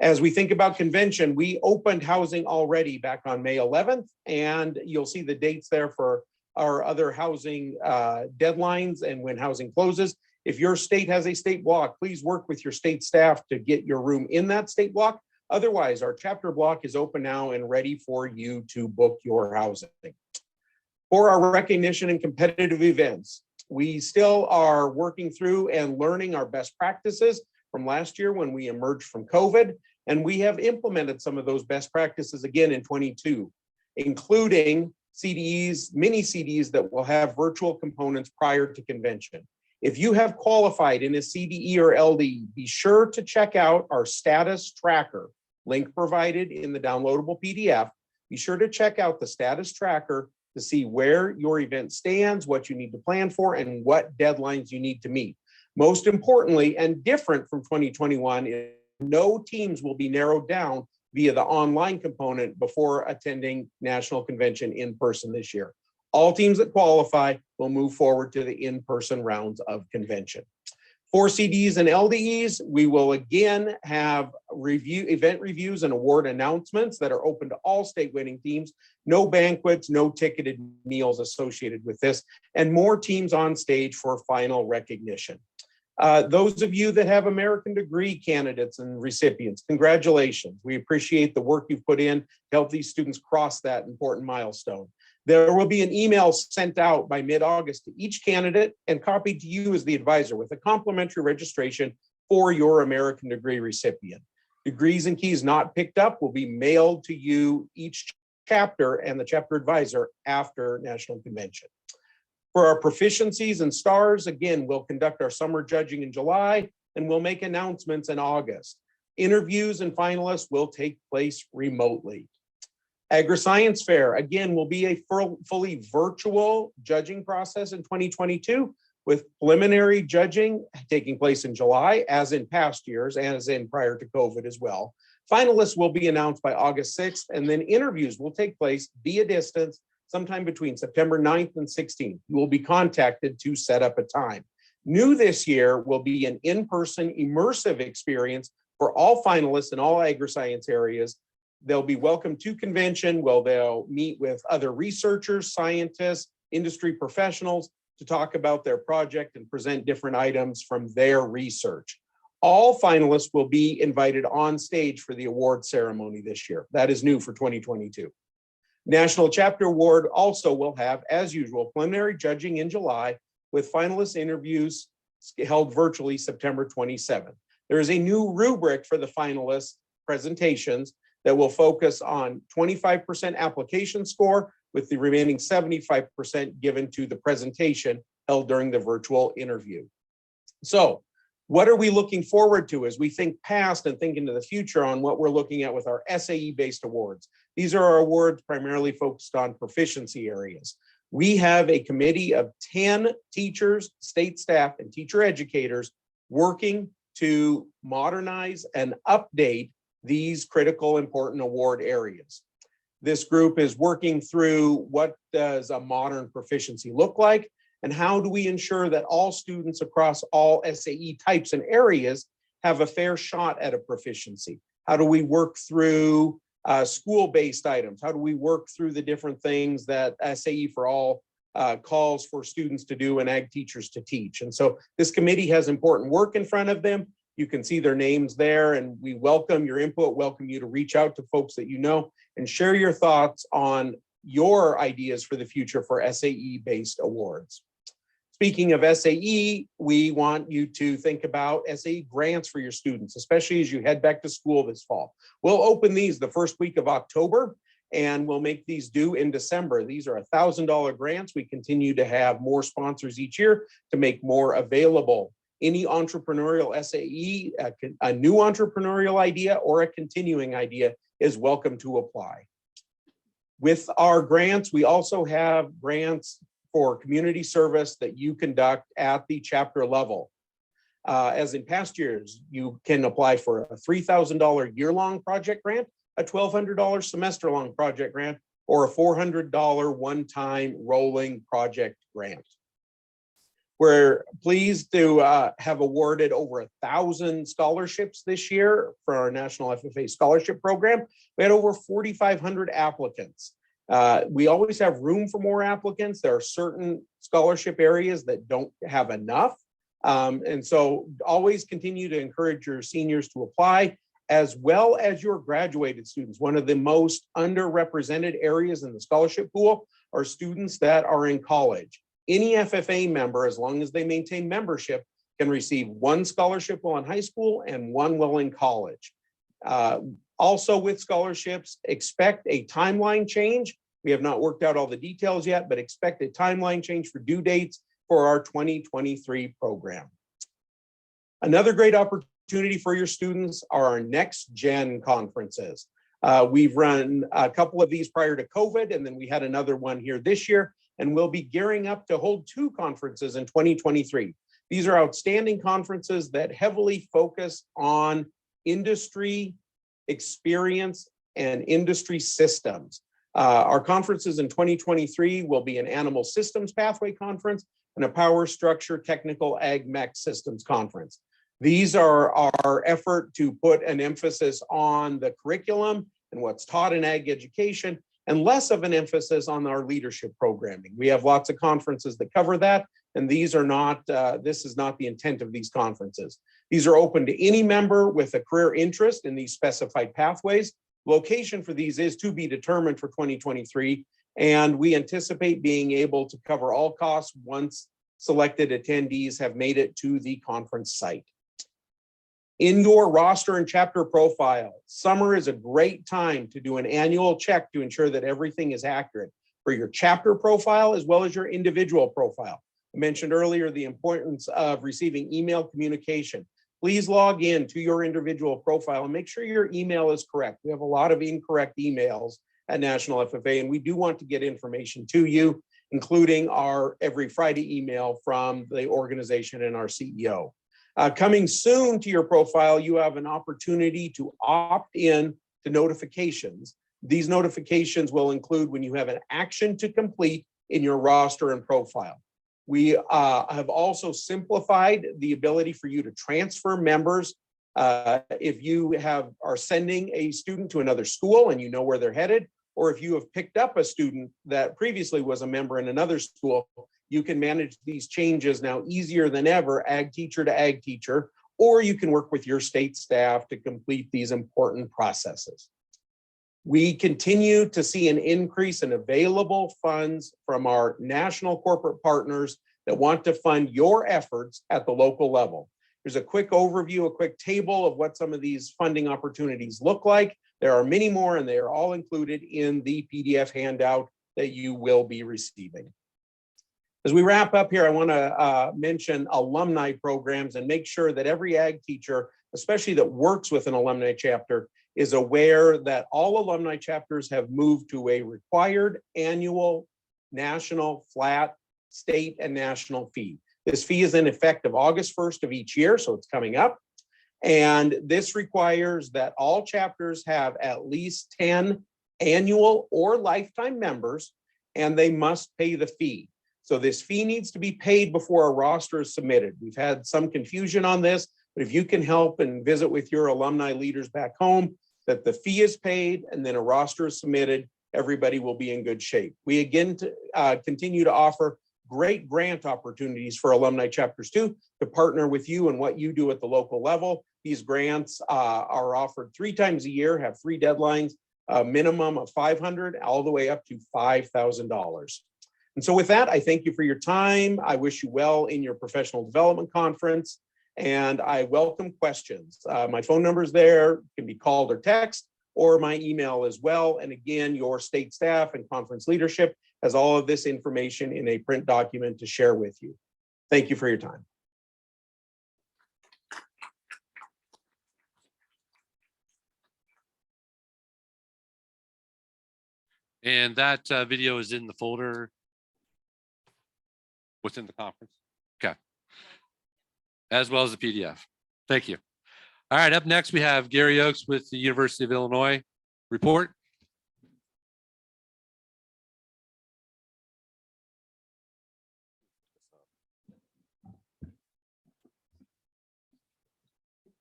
As we think about convention, we opened housing already back on May 11th, and you'll see the dates there for our other housing deadlines and when housing closes. If your state has a state block, please work with your state staff to get your room in that state block. Otherwise, our chapter block is open now and ready for you to book your housing. For our recognition and competitive events, we still are working through and learning our best practices from last year when we emerged from COVID, and we have implemented some of those best practices again in 22, including CDEs, mini CDs that will have virtual components prior to convention. If you have qualified in a CDE or LD, be sure to check out our status tracker link provided in the downloadable PDF. Be sure to check out the status tracker to see where your event stands, what you need to plan for, and what deadlines you need to meet. Most importantly, and different from 2021, no teams will be narrowed down via the online component before attending National Convention in person this year. All teams that qualify will move forward to the in-person rounds of convention. For CDs and LDEs, we will again have event reviews and award announcements that are open to all state winning teams. No banquets, no ticketed meals associated with this, and more teams on stage for final recognition. Those of you that have American degree candidates and recipients, congratulations. We appreciate the work you've put in to help these students cross that important milestone. There will be an email sent out by mid-August to each candidate and copied to you as the advisor with a complimentary registration for your American degree recipient. Degrees and keys not picked up will be mailed to you, each chapter and the chapter advisor, after National Convention. For our proficiencies and stars, again, we'll conduct our summer judging in July and we'll make announcements in August. Interviews and finalists will take place remotely. Agri-Science Fair, again, will be a fully virtual judging process in 2022, with preliminary judging taking place in July, as in past years, as in prior to COVID as well. Finalists will be announced by August 6th, and then interviews will take place via distance sometime between September 9th and 16th. You will be contacted to set up a time. New this year will be an in-person immersive experience for all finalists in all agri-science areas. They'll be welcome to convention, where they'll meet with other researchers, scientists, industry professionals to talk about their project and present different items from their research. All finalists will be invited on stage for the award ceremony this year. That is new for 2022. National Chapter Award also will have, as usual, preliminary judging in July, with finalist interviews held virtually September 27th. There is a new rubric for the finalists' presentations that will focus on 25% application score, with the remaining 75% given to the presentation held during the virtual interview. So what are we looking forward to as we think past and think into the future on what we're looking at with our SAE-based awards? These are our awards primarily focused on proficiency areas. We have a committee of 10 teachers, state staff, and teacher educators working to modernize and update these critical, important award areas. This group is working through what does a modern proficiency look like, and how do we ensure that all students across all SAE types and areas have a fair shot at a proficiency? How do we work through school-based items? How do we work through the different things that SAE for All calls for students to do and ag teachers to teach? And so this committee has important work in front of them. You can see their names there, and we welcome your input, welcome you to reach out to folks that you know and share your thoughts on your ideas for the future for SAE-based awards. Speaking of SAE, we want you to think about SAE grants for your students, especially as you head back to school this fall. We'll open these the first week of October, and we'll make these due in December. These are $1,000 grants. We continue to have more sponsors each year to make more available. Any entrepreneurial SAE, a new entrepreneurial idea or a continuing idea is welcome to apply. With our grants, we also have grants for community service that you conduct at the chapter level. As in past years, you can apply for a $3,000 year-long project grant, a $1,200 semester-long project grant, or a $400 one-time rolling project grant. We're pleased to have awarded over 1,000 scholarships this year for our National FFA Scholarship Program. We had over 4,500 applicants. We always have room for more applicants. There are certain scholarship areas that don't have enough. And so always continue to encourage your seniors to apply, as well as your graduated students. One of the most underrepresented areas in the scholarship pool are students that are in college. Any FFA member, as long as they maintain membership, can receive one scholarship while in high school and one while in college. Also with scholarships, expect a timeline change. We have not worked out all the details yet, but expect a timeline change for due dates for our 2023 program. Another great opportunity for your students are our next gen conferences. We've run a couple of these prior to COVID, and then we had another one here this year, and we'll be gearing up to hold 2 conferences in 2023. These are outstanding conferences that heavily focus on industry experience and industry systems. Our conferences in 2023 will be an Animal Systems Pathway Conference and a Power Structure Technical Ag Mech Systems Conference. These are our effort to put an emphasis on the curriculum and what's taught in ag education, and less of an emphasis on our leadership programming. We have lots of conferences that cover that, and these are not, this is not the intent of these conferences. These are open to any member with a career interest in these specified pathways. Location for these is to be determined for 2023, and we anticipate being able to cover all costs once selected attendees have made it to the conference site. In your roster and chapter profile, summer is a great time to do an annual check to ensure that everything is accurate for your chapter profile as well as your individual profile. I mentioned earlier the importance of receiving email communication. Please log in to your individual profile and make sure your email is correct. We have a lot of incorrect emails at National FFA, and we do want to get information to you, including our every Friday email from the organization and our CEO. Coming soon to your profile, you have an opportunity to opt in to notifications. These notifications will include when you have an action to complete in your roster and profile. We have also simplified the ability for you to transfer members. If you are sending a student to another school and you know where they're headed, or if you have picked up a student that previously was a member in another school, you can manage these changes now easier than ever, ag teacher to ag teacher, or you can work with your state staff to complete these important processes. We continue to see an increase in available funds from our national corporate partners that want to fund your efforts at the local level. There's a quick overview, a quick table of what some of these funding opportunities look like. There are many more, and they are all included in the PDF handout that you will be receiving. As we wrap up here, I want to mention alumni programs and make sure that every ag teacher, especially that works with an alumni chapter, is aware that all alumni chapters have moved to a required annual national flat state and national fee. This fee is in effect of August 1st of each year, so it's coming up. And this requires that all chapters have at least 10 annual or lifetime members, and they must pay the fee. So this fee needs to be paid before a roster is submitted. We've had some confusion on this, but if you can help and visit with your alumni leaders back home, that the fee is paid and then a roster is submitted, everybody will be in good shape. We again continue to offer great grant opportunities for alumni chapters too, to partner with you and what you do at the local level. These grants are offered 3 times a year, have 3 deadlines, a minimum of $500 all the way up to $5,000. And so with that, I thank you for your time. I wish you well in your professional development conference, and I welcome questions. My phone number is there, can be called or text, or my email as well. And again, your state staff and conference leadership has all of this information in a print document to share with you. Thank you for your time. And that video is in the folder within the conference. Okay. As well as the PDF. Thank you. All right, up next we have Gary Oakes with the University of Illinois report.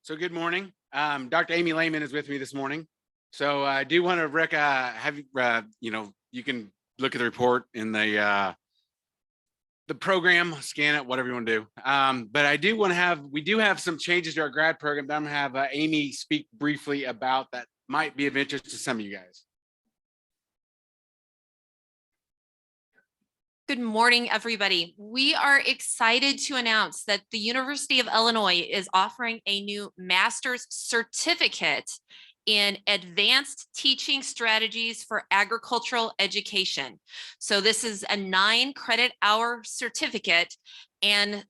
So good morning. Dr. Amy Lehman is with me this morning. So I do want to have you can look at the report in the program, scan it, whatever you want to do. But I do want to we do have some changes to our grad program that I'm going to have Amy speak briefly about that might be of interest to some of you guys. Good morning, everybody. We are excited to announce that the University of Illinois is offering a new master's certificate in advanced teaching strategies for agricultural education. So this is a 9 credit hour certificate, and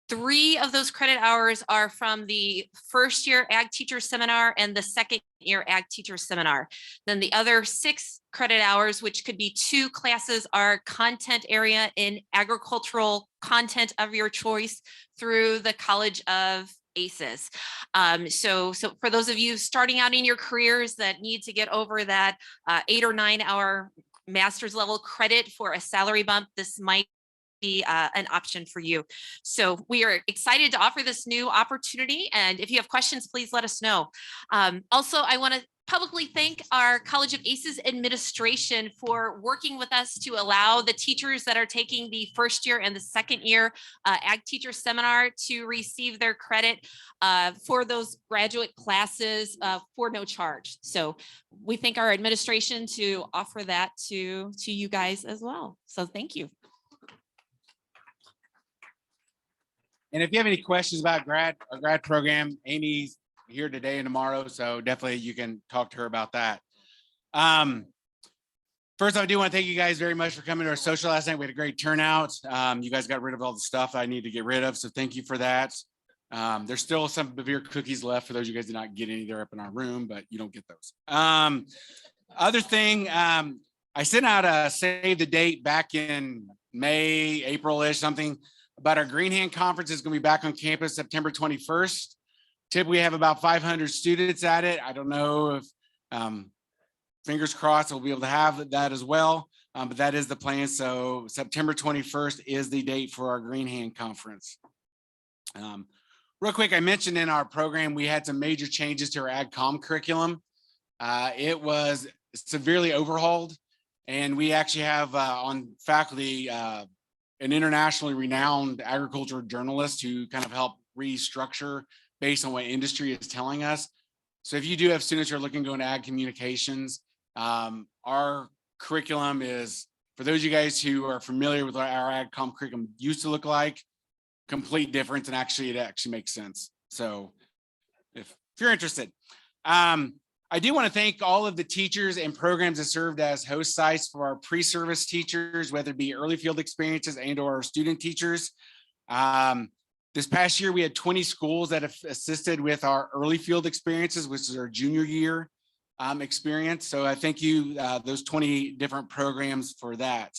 3 of those credit hours are from the first year ag teacher seminar and the second year ag teacher seminar. Then the other 6 credit hours, which could be 2 classes, are content area in agricultural content of your choice through the College of ACES. So for those of you starting out in your careers that need to get over that 8 or 9 hour master's level credit for a salary bump, this might be an option for you. So we are excited to offer this new opportunity. And if you have questions, please let us know. Also, I want to publicly thank our College of ACES administration for working with us to allow the teachers that are taking the first year and the second year ag teacher seminar to receive their credit for those graduate classes for no charge. So we thank our administration to offer that to you guys as well. So thank you. And if you have any questions about grad program, Amy's here today and tomorrow, so definitely you can talk to her about that. First, I do want to thank you guys very much for coming to our social last night. We had a great turnout. You guys got rid of all the stuff I need to get rid of, so thank you for that. There's still some Bavir cookies left for those of you guys did not get any. They're up in our room, but you don't get those. Other thing, I sent out a save the date back in May, April-ish, something about our Green Hand Conference is going to be back on campus September 21st. Typically, we have about 500 students at it. I don't know if, fingers crossed, we'll be able to have that as well, but that is the plan. So September 21st is the date for our Green Hand Conference. Real quick, I mentioned in our program, we had some major changes to our AgCom curriculum. It was severely overhauled, and we actually have on faculty an internationally renowned agricultural journalist who kind of helped restructure based on what industry is telling us. So if you do have students who are looking to go into ag communications, our curriculum is, for those of you guys who are familiar with what our AgCom curriculum used to look like, complete difference, and actually it actually makes sense. So if you're interested. I do want to thank all of the teachers and programs that served as host sites for our pre-service teachers, whether it be early field experiences and or our student teachers. This past year, we had 20 schools that have assisted with our early field experiences, which is our junior year experience. So I thank you, those 20 different programs for that.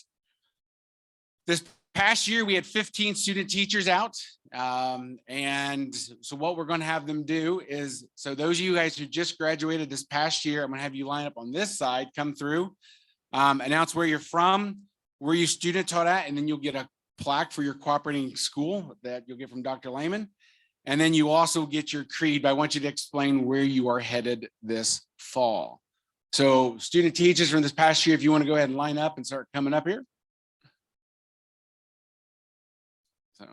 This past year, we had 15 student teachers out. And so what we're going to have them do is, so those of you guys who just graduated this past year, I'm going to have you line up on this side, come through, announce where you're from, where you student taught at, and then you'll get a plaque for your cooperating school that you'll get from Dr. Lehman. And then you also get your creed, but I want you to explain where you are headed this fall. So student teachers from this past year, if you want to go ahead and line up and start coming up here. So.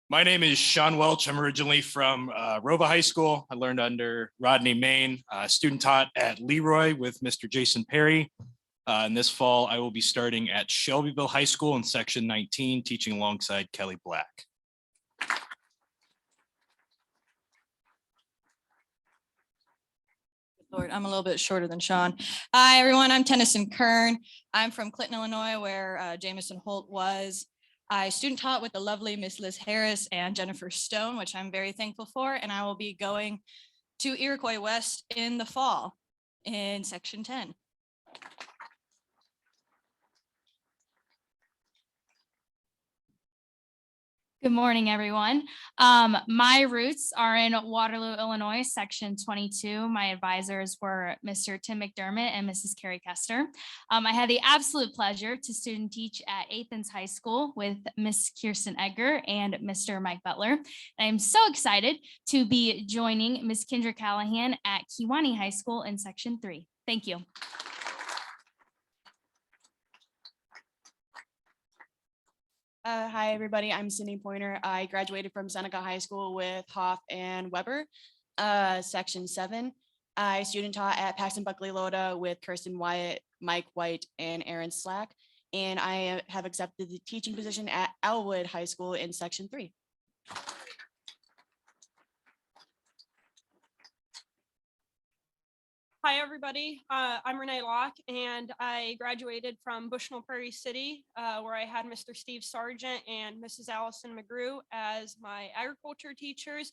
My name is Sean Welch. I'm originally from Rova High School. I learned under Rodney Main, student taught at Leroy with Mr. Jason Perry. And this fall, I will be starting at Shelbyville High School in section 19, teaching alongside Kelly Black. Lord, I'm a little bit shorter than Sean. Hi, everyone. I'm Tennyson Kern. I'm from Clinton, Illinois, where Jamison Holt was. I student taught with the lovely Miss Liz Harris and Jennifer Stone, which I'm very thankful for. And I will be going to Iroquois West in the fall in section 10. Good morning, everyone. My roots are in Waterloo, Illinois, section 22. My advisors were Mr. Tim McDermott and Mrs. Carrie Kester. I had the absolute pleasure to student teach at Athens High School with Miss Kirsten Edgar and Mr. Mike Butler. I am so excited to be joining Miss Kendra Callahan at Kewanee High School in section 3. Thank you. Hi, everybody. I'm Sydney Pointer. I graduated from Seneca High School with Hoff and Weber, section 7. I student taught at Paxton Buckley Loda with Kirsten Wyatt, Mike White, and Aaron Slack. And I have accepted the teaching position at Elwood High School in section 3. Hi, everybody. I'm Renee Locke, and I graduated from Bushnell Prairie City, where I had Mr. Steve Sargent and Mrs. Allison McGrew as my agriculture teachers.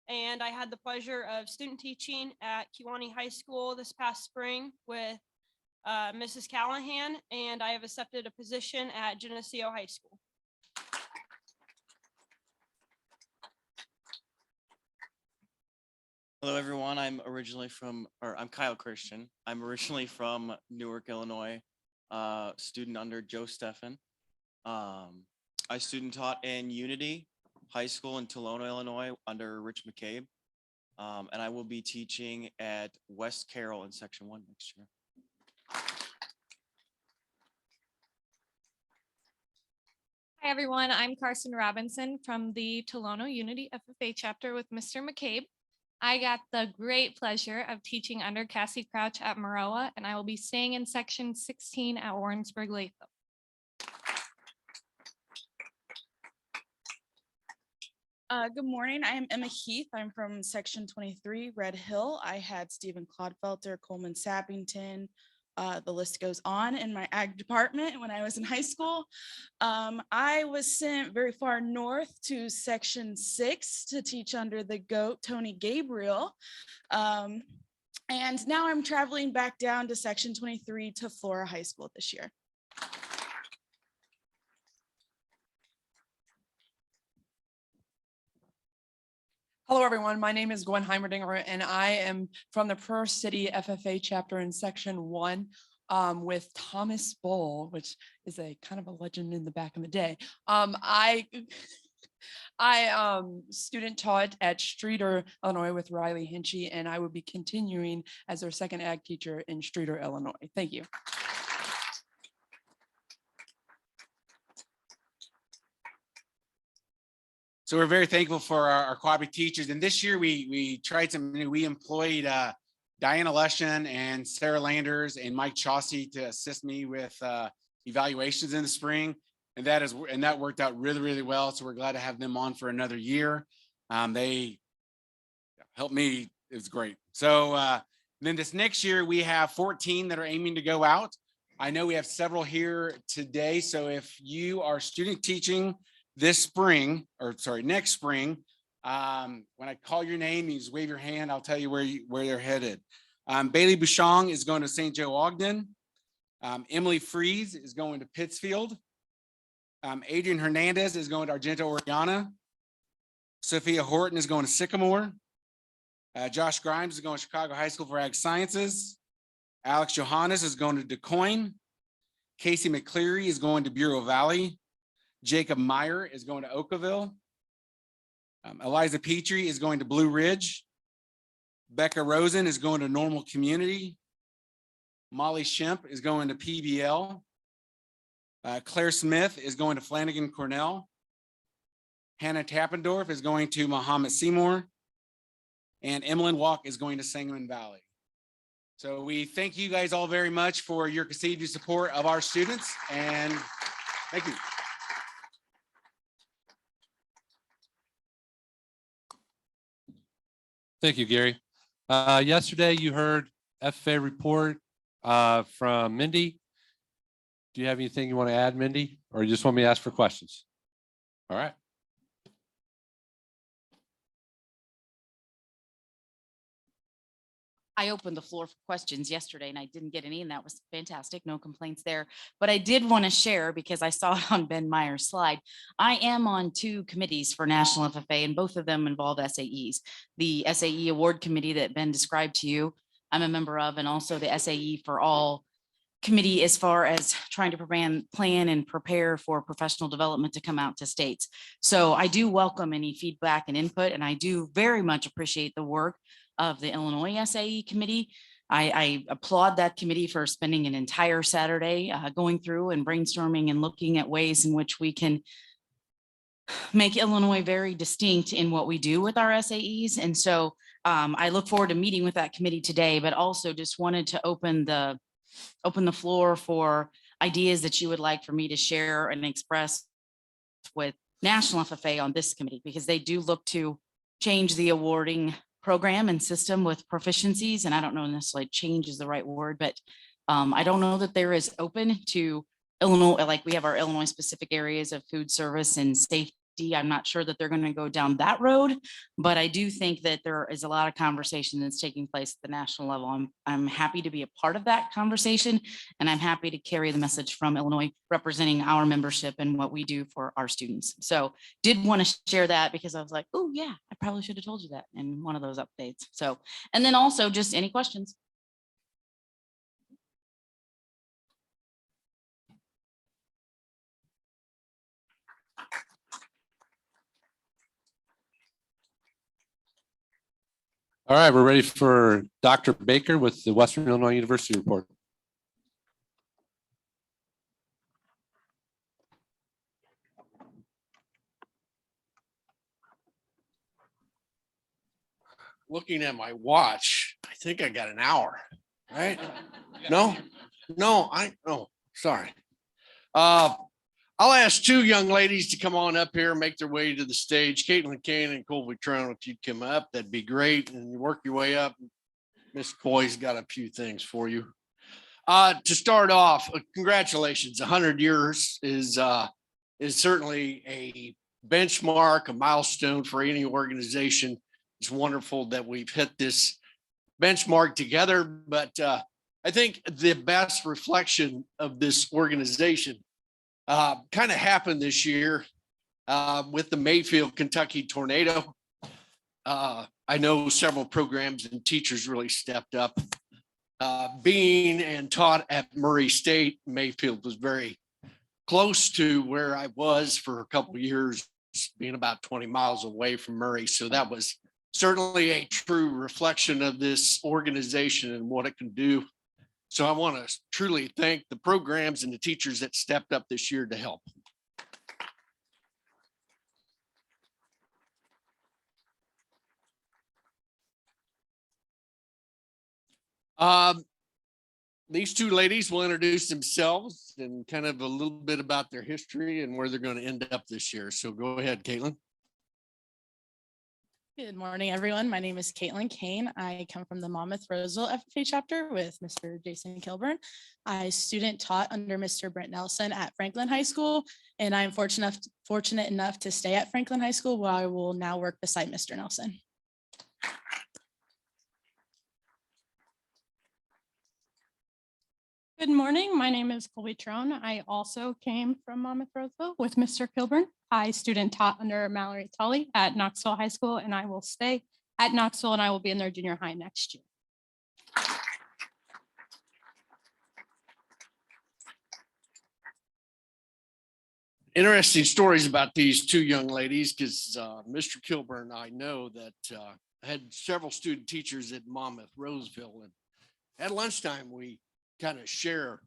And I had the pleasure of student teaching at Kewanee High School this past spring with Mrs. Callahan, and I have accepted a position at Geneseo High School. Hello, everyone. I'm Kyle Christian. I'm originally from Newark, Illinois, student under Joe Steffen. I student taught in Unity High School in Tolono, Illinois, under Rich McCabe. And I will be teaching at West Carroll in section 1 next year. Hi, everyone. I'm Carson Robinson from the Tolono Unity FFA chapter with Mr. McCabe. I got the great pleasure of teaching under Cassie Crouch at Maroa, and I will be staying in section 16 at Warrensburg Latham. Good morning. I am Emma Heath. I'm from section 23, Red Hill. I had Stephen Clodfelter, Coleman Sappington. The list goes on in my ag department when I was in high school. I was sent very far north to section 6 to teach under the GOAT, Tony Gabriel. And now I'm traveling back down to section 23 to Flora High School this year. Hello, everyone. My name is Gwen Heimerdinger, and I am from the Cde FFA chapter in section 1 with Thomas Bull, which is a kind of a legend in the back in the day. I student taught at Streeter, Illinois with Riley Hinchy, and I will be continuing as their second ag teacher in Streeter, Illinois. Thank you. So we're very thankful for our Quabbie teachers. And this year we tried something new. We employed Diana Leshan and Sarah Landers and Mike Chauncey to assist me with evaluations in the spring. And that worked out really, really well. So we're glad to have them on for another year. They helped me. It was great. So then this next year we have 14 that are aiming to go out. I know we have several here today. So if you are student teaching this spring, or sorry, next spring, when I call your name, you just wave your hand, I'll tell you where they're headed. Bailey Bouchong is going to St. Joe Ogden. Emily Freeze is going to Pittsfield. Adrian Hernandez is going to Argento, Oriana. Sophia Horton is going to Sycamore. Josh Grimes is going to Chicago High School for Ag Sciences. Alex Johannes is going to DeCoin. Casey McCleary is going to Bureau Valley. Jacob Meyer is going to Oakville. Eliza Petrie is going to Blue Ridge. Becca Rosen is going to Normal Community. Molly Shemp is going to PBL. Claire Smith is going to Flanagan Cornell. Hannah Tappendorf is going to Muhammad Seymour. And Emlyn Walk is going to Sangamon Valley. So we thank you guys all very much for your continued support of our students, and thank you. Thank you, Gary. Yesterday you heard FFA report from Mindy. Do you have anything you want to add, Mindy, or you just want me to ask for questions? All right. I opened the floor for questions yesterday and I didn't get any, and that was fantastic. No complaints there. But I did want to share, because I saw it on Ben Meyer's slide, I am on 2 committees for National FFA, and both of them involve SAEs. The SAE Award Committee that Ben described to you, I'm a member of, and also the SAE for All Committee as far as trying to plan and prepare for professional development to come out to states. So I do welcome any feedback and input, and I do very much appreciate the work of the Illinois SAE committee. I applaud that committee for spending an entire Saturday going through and brainstorming and looking at ways in which we can make Illinois very distinct in what we do with our SAEs. And so I look forward to meeting with that committee today, but also just wanted to open the floor for ideas that you would like for me to share and express with National FFA on this committee, because they do look to change the awarding program and system with proficiencies. And I don't know necessarily change is the right word, but I don't know that there is open to Illinois, like we have our Illinois specific areas of food service and safety. I'm not sure that they're going to go down that road, but I do think that there is a lot of conversation that's taking place at the national level. I'm happy to be a part of that conversation, and I'm happy to carry the message from Illinois representing our membership and what we do for our students. So did want to share that, because I was like, oh yeah, I probably should have told you that in one of those updates. So, and then also just any questions. All right, we're ready for Dr. Baker with the Western Illinois University report. looking at my watch, I think I got an hour, right? No, sorry. I'll ask two young ladies to come on up here, make their way to the stage. Caitlin Kane and Colby Tron, if you'd come up, that'd be great. And you work your way up. Miss Coy's got a few things for you. To start off, congratulations. 100 years is certainly a benchmark, a milestone for any organization. It's wonderful that we've hit this benchmark together, but I think the best reflection of this organization kind of happened this year with the Mayfield, Kentucky tornado. I know several programs and teachers really stepped up. Being and taught at Murray State, Mayfield was very close to where I was for a couple of years, being about 20 miles away from Murray. So that was certainly a true reflection of this organization and what it can do. So I want to truly thank the programs and the teachers that stepped up this year to help. These two ladies will introduce themselves and kind of a little bit about their history and where they're going to end up this year. So go ahead, Caitlin. Good morning, everyone. My name is Caitlin Kane. I come from the Monmouth Roseville FFA chapter with Mr. Jason Kilburn. I student taught under Mr. Brent Nelson at Franklin High School, and I'm fortunate enough to stay at Franklin High School, where I will now work beside Mr. Nelson. Good morning. My name is Colby Trone. I also came from Monmouth Roseville with Mr. Kilburn. I student taught under Mallory Tully at Knoxville High School, and I will stay at Knoxville, and I will be in their junior high next year. Interesting stories about these two young ladies, because Mr. Kilburn, I know that had several student teachers at Monmouth Roseville, and at lunchtime we kind of share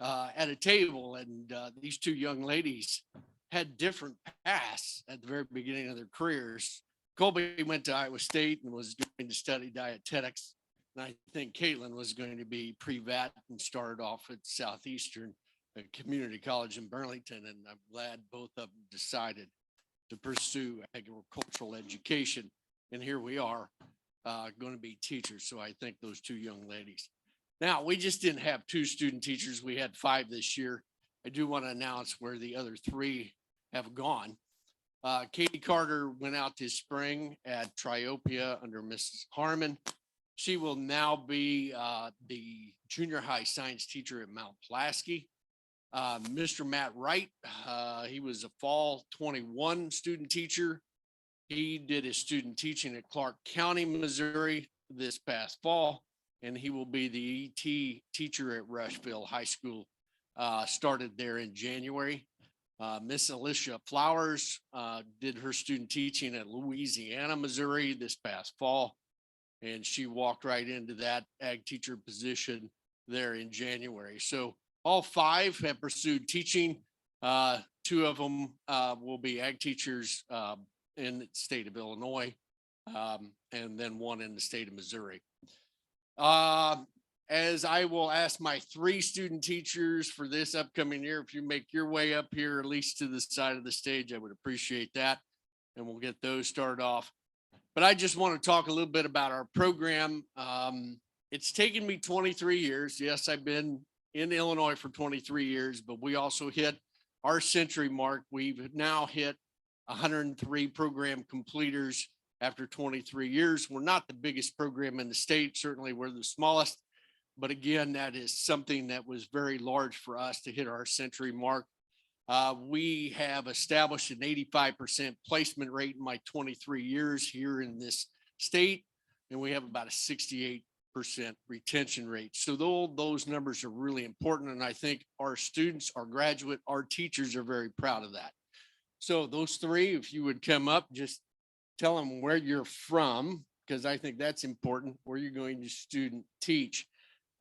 at a table, and these two young ladies had different paths at the very beginning of their careers. Colby went to Iowa State and was going to study dietetics, and I think Caitlin was going to be pre-vet and started off at Southeastern Community College in Burlington, and I'm glad both of them decided to pursue agricultural education, and here we are going to be teachers. So I thank those two young ladies. Now, we just didn't have two student teachers. We had 5 this year. I do want to announce where the other 3 have gone. Katie Carter went out this spring at Triopia under Mrs. Harmon. She will now be the junior high science teacher at Mount Pulaski. Mr. Matt Wright, he was a fall 21 student teacher. He did his student teaching at Clark County, Missouri this past fall, and he will be the ET teacher at Rushville High School, started there in January. Miss Alicia Flowers did her student teaching at Louisiana, Missouri this past fall, and she walked right into that ag teacher position there in January. So all 5 have pursued teaching. 2 of them will be ag teachers in the state of Illinois, and then 1 in the state of Missouri. As I will ask my 3 student teachers for this upcoming year, if you make your way up here, at least to the side of the stage, I would appreciate that. And we'll get those started off. But I just want to talk a little bit about our program. It's taken me 23 years. Yes, I've been in Illinois for 23 years, but we also hit our century mark. We've now hit 103 program completers after 23 years. We're not the biggest program in the state. Certainly we're the smallest, but again, that is something that was very large for us to hit our century mark. We have established an 85% placement rate in my 23 years here in this state, and we have about a 68% retention rate. So those numbers are really important, and I think our students, our graduate, our teachers are very proud of that. So those 3, if you would come up, just tell them where you're from, because I think that's important, where you're going to student teach.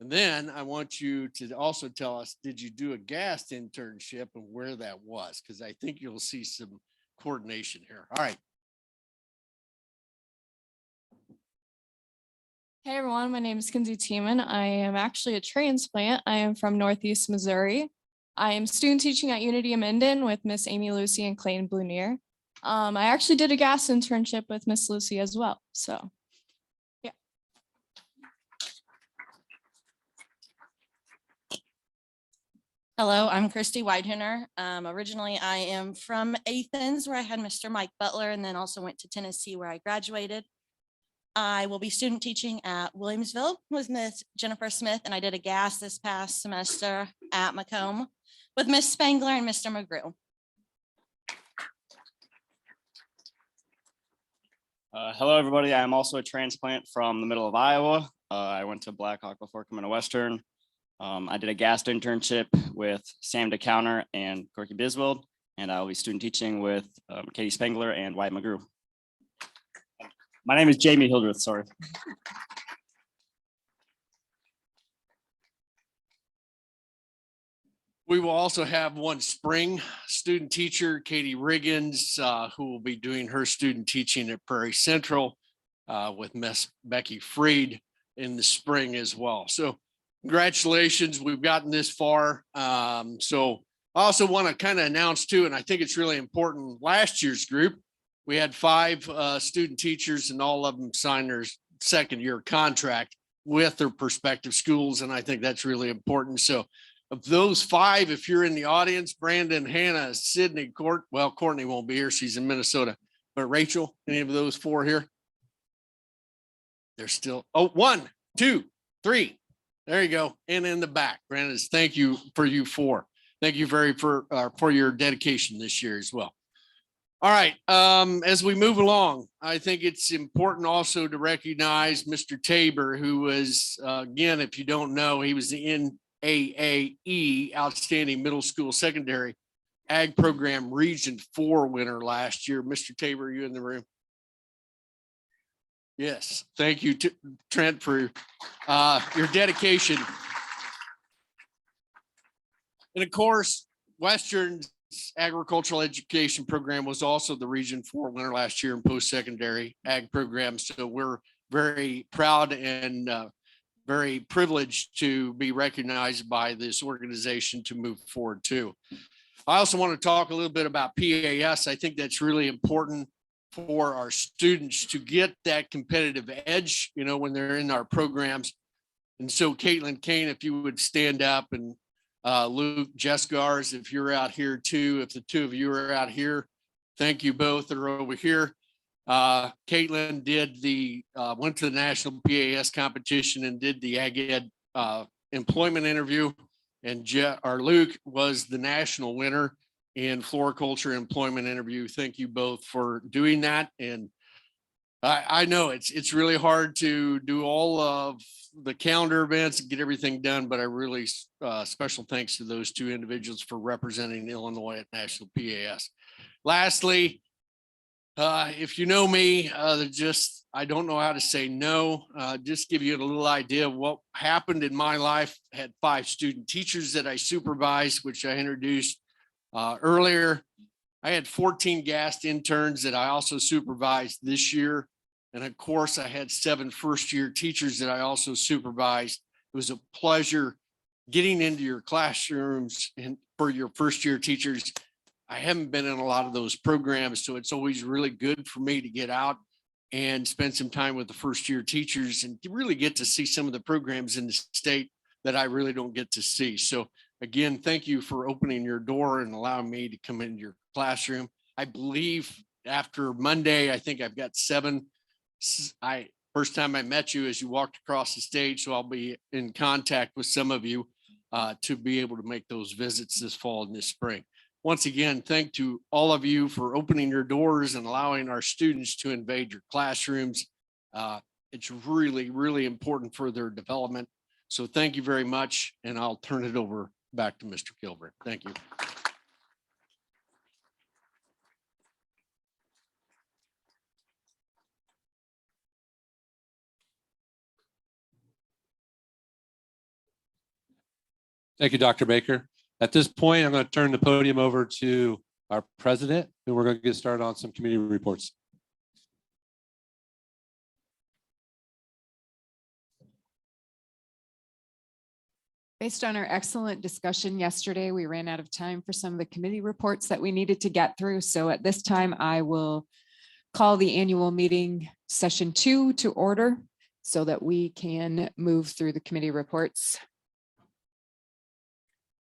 And then I want you to also tell us, did you do a GAST internship and where that was? Because I think you'll see some coordination here. All right. Hey everyone, my name is Kinsey Tiemann. I am actually a transplant. I am from Northeast Missouri. I am student teaching at Unity of Minden with Miss Amy Lucy and Clayton Blunier. I actually did a gas internship with Miss Lucy as well. So yeah. Hello, I'm Christy Weidhoener. Originally, I am from Athens, where I had Mr. Mike Butler, and then also went to Tennessee, where I graduated. I will be student teaching at Williamsville with Miss Jennifer Smith, and I did a gas this past semester at Macomb with Miss Spangler and Mr. McGrew. Hello, everybody. I'm also a transplant from the middle of Iowa. I went to Blackhawk before coming to Western. I did a gas internship with Sam DeCounter and Corky Biswell, and I will be student teaching with Katie Spangler and Wyatt McGrew. My name is Jamie Hildreth, sorry. We will also have one spring student teacher, Katie Riggins, who will be doing her student teaching at Prairie Central with Miss Becky Freed in the spring as well. So congratulations, we've gotten this far. So I also want to kind of announce too, and I think it's really important, last year's group, we had 5 student teachers and all of them signed their second-year contract with their prospective schools. And I think that's really important. So of those 5, if you're in the audience, Brandon, Hannah, Sydney, Courtney won't be here. She's in Minnesota. But Rachel, any of those 4 here? They're still, 1, 2, 3. There you go. And in the back, Brandon, thank you for you 4. Thank you for your dedication this year as well. All right, as we move along, I think it's important also to recognize Mr. Tabor, who was, again, if you don't know, he was the NAAE Outstanding Middle School Secondary Ag Program Region 4 winner last year. Mr. Tabor, are you in the room? Yes, thank you, Trent, for your dedication. And of course, Western's agricultural education program was also the Region 4 winner last year in post-secondary ag programs. So we're very proud and very privileged to be recognized by this organization to move forward too. I also want to talk a little bit about PAS. I think that's really important for our students to get that competitive edge, you know, when they're in our programs. And so Caitlin Kane, if you would stand up, and Luke Jeskars, if you're out here too, if the 2 of you are out here, thank you both that are over here. Caitlin did went to the national PAS competition and did the Ag Ed employment interview, and Luke was the national winner in floriculture employment interview. Thank you both for doing that. And I know it's really hard to do all of the calendar events and get everything done, but I really special thanks to those 2 individuals for representing Illinois at National PAS. Lastly, if you know me, I don't know how to say no. Just give you a little idea of what happened in my life. I had 5 student teachers that I supervised, which I introduced earlier. I had 14 gas interns that I also supervised this year. And of course, I had 7 first-year teachers that I also supervised. It was a pleasure getting into your classrooms and for your first-year teachers. I haven't been in a lot of those programs, so it's always really good for me to get out and spend some time with the first-year teachers and to really get to see some of the programs in the state that I really don't get to see. So again, thank you for opening your door and allowing me to come into your classroom. I believe after Monday, I think I've got 7. First time I met you as you walked across the stage, so I'll be in contact with some of you to be able to make those visits this fall and this spring. Once again, thank to all of you for opening your doors and allowing our students to invade your classrooms. It's really, really important for their development. So thank you very much, and I'll turn it over back to Mr. Gilbert. Thank you. Thank you, Dr. Baker. At this point, I'm going to turn the podium over to our president, and we're going to get started on some community reports. Based on our excellent discussion yesterday, we ran out of time for some of the committee reports that we needed to get through. So at this time, I will call the annual meeting session 2 to order so that we can move through the committee reports.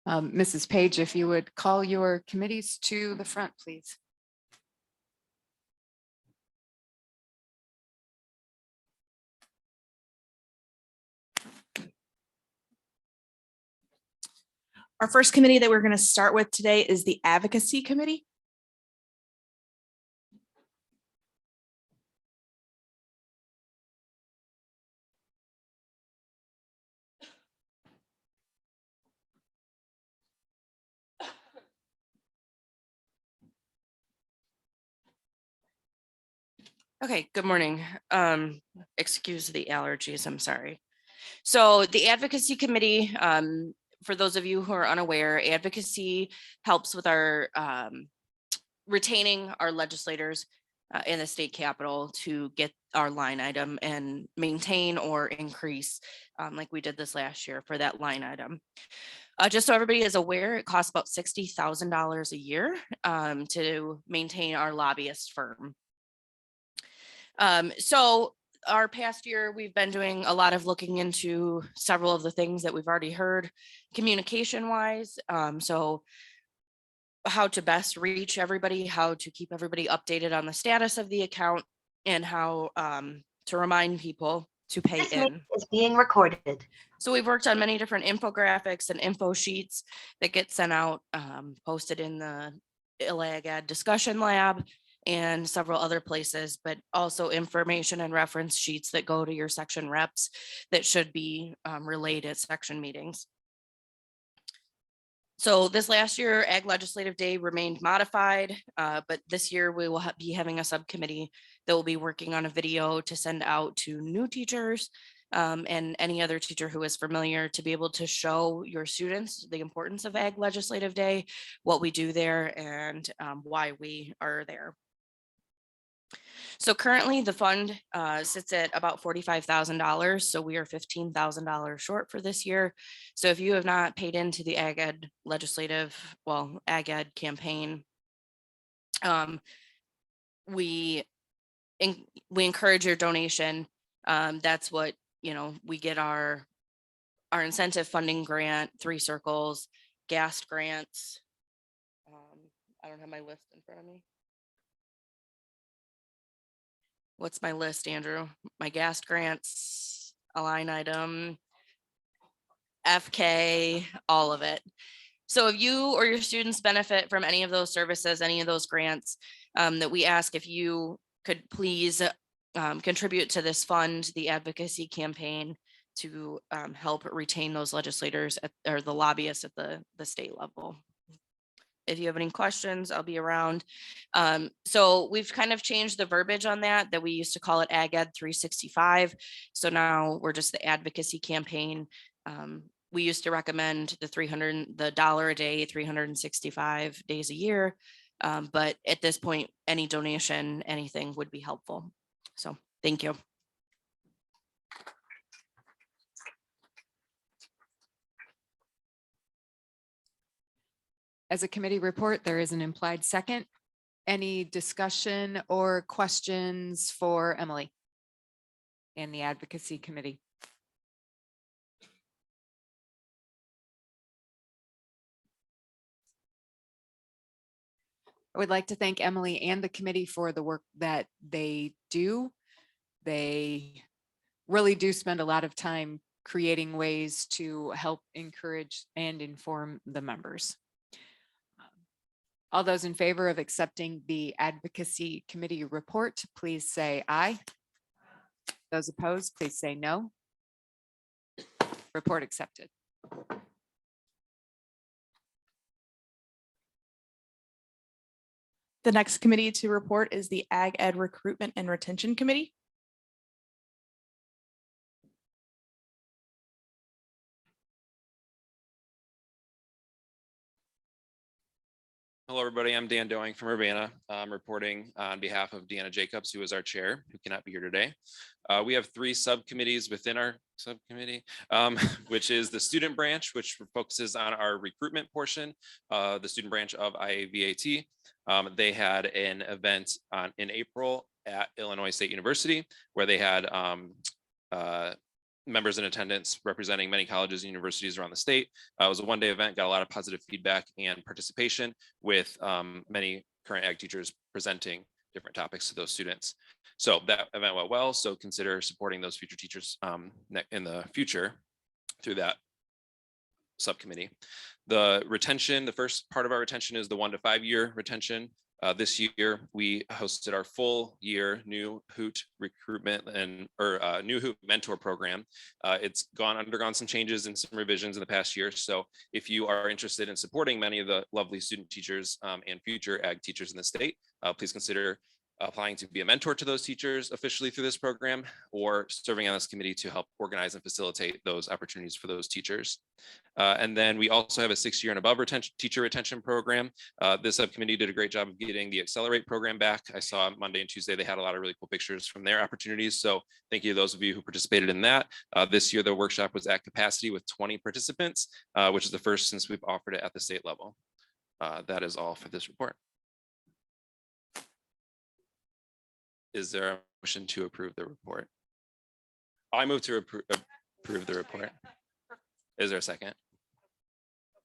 Mrs. Page, if you would call your committees to the front, please. Our first committee that we're going to start with today is the Advocacy Committee. Okay, good morning. Excuse the allergies, I'm sorry. So the Advocacy Committee, for those of you who are unaware, advocacy helps with our retaining our legislators in the state capitol to get our line item and maintain or increase, like we did this last year for that line item. Just so everybody is aware, it costs about $60,000 a year to maintain our lobbyist firm. So our past year, we've been doing a lot of looking into several of the things that we've already heard communication wise. So how to best reach everybody, how to keep everybody updated on the status of the account, and how to remind people to pay This in. meeting is being recorded. So we've worked on many different infographics and info sheets that get sent out, posted in the IAVAT discussion lab and several other places, but also information and reference sheets that go to your section reps that should be relayed at section meetings. So this last year, Ag Legislative Day remained modified, but this year we will be having a subcommittee that will be working on a video to send out to new teachers and any other teacher who is familiar to be able to show your students the importance of Ag Legislative Day, what we do there, and why we are there. So currently the fund sits at about $45,000. So we are $15,000 short for this year. So if you have not paid into the Ag Ed Ag Ed campaign, we encourage your donation. That's what, we get our incentive funding grant, 3 circles, GAST grants. I don't have my list in front of me. What's my list, Andrew? My GAST grants, a line item, FK, all of it. So if you or your students benefit from any of those services, any of those grants, that we ask if you could please contribute to this fund, the advocacy campaign, to help retain those legislators or the lobbyists at the state level. If you have any questions, I'll be around. So we've kind of changed the verbiage on that we used to call it Ag Ed 365. So now we're just the advocacy campaign. We used to recommend the $1 a day, 365 days a year. But at this point, any donation, anything would be helpful. So thank you. As a committee report, there is an implied second. Any discussion or questions for Emily and the Advocacy Committee? I would like to thank Emily and the committee for the work that they do. They really do spend a lot of time creating ways to help encourage and inform the members. All those in favor of accepting the Advocacy Committee report, please say aye. Those opposed, please say no. Report accepted. The next committee to report is the Ag Ed Recruitment and Retention Committee. Hello, everybody. I'm Dan Doing from Urbana. I'm reporting on behalf of Deanna Jacobs, who is our chair, who cannot be here today. We have 3 subcommittees within our subcommittee, which is the student branch, which focuses on our recruitment portion, the student branch of IAVAT. They had an event in April at Illinois State University, where they had members in attendance representing many colleges and universities around the state. It was a one-day event, got a lot of positive feedback and participation with many current ag teachers presenting different topics to those students. So that event went well. So consider supporting those future teachers in the future through that subcommittee. The retention, the first part of our retention is the 1 to 5 year retention. This year, we hosted our full year new Hoot recruitment and new Hoot mentor program. It's undergone some changes and some revisions in the past year. So if you are interested in supporting many of the lovely student teachers and future ag teachers in the state, please consider applying to be a mentor to those teachers officially through this program, or serving on this committee to help organize and facilitate those opportunities for those teachers. And then we also have a 6-year and above teacher retention program. This subcommittee did a great job of getting the Accelerate program back. I saw Monday and Tuesday, they had a lot of really cool pictures from their opportunities. So thank you to those of you who participated in that. This year, the workshop was at capacity with 20 participants, which is the first since we've offered it at the state level. That is all for this report. Is there a motion to approve the report? I move to approve the report. Is there a second?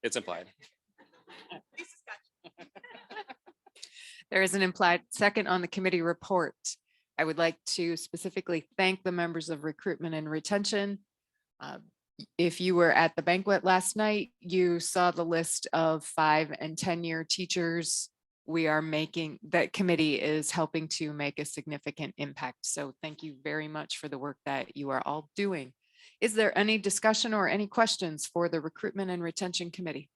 It's implied. There is an implied second on the committee report. I would like to specifically thank the members of recruitment and retention. If you were at the banquet last night, you saw the list of 5 and 10-year teachers. That committee is helping to make a significant impact. So thank you very much for the work that you are all doing. Is there any discussion or any questions for the Recruitment and Retention Committee?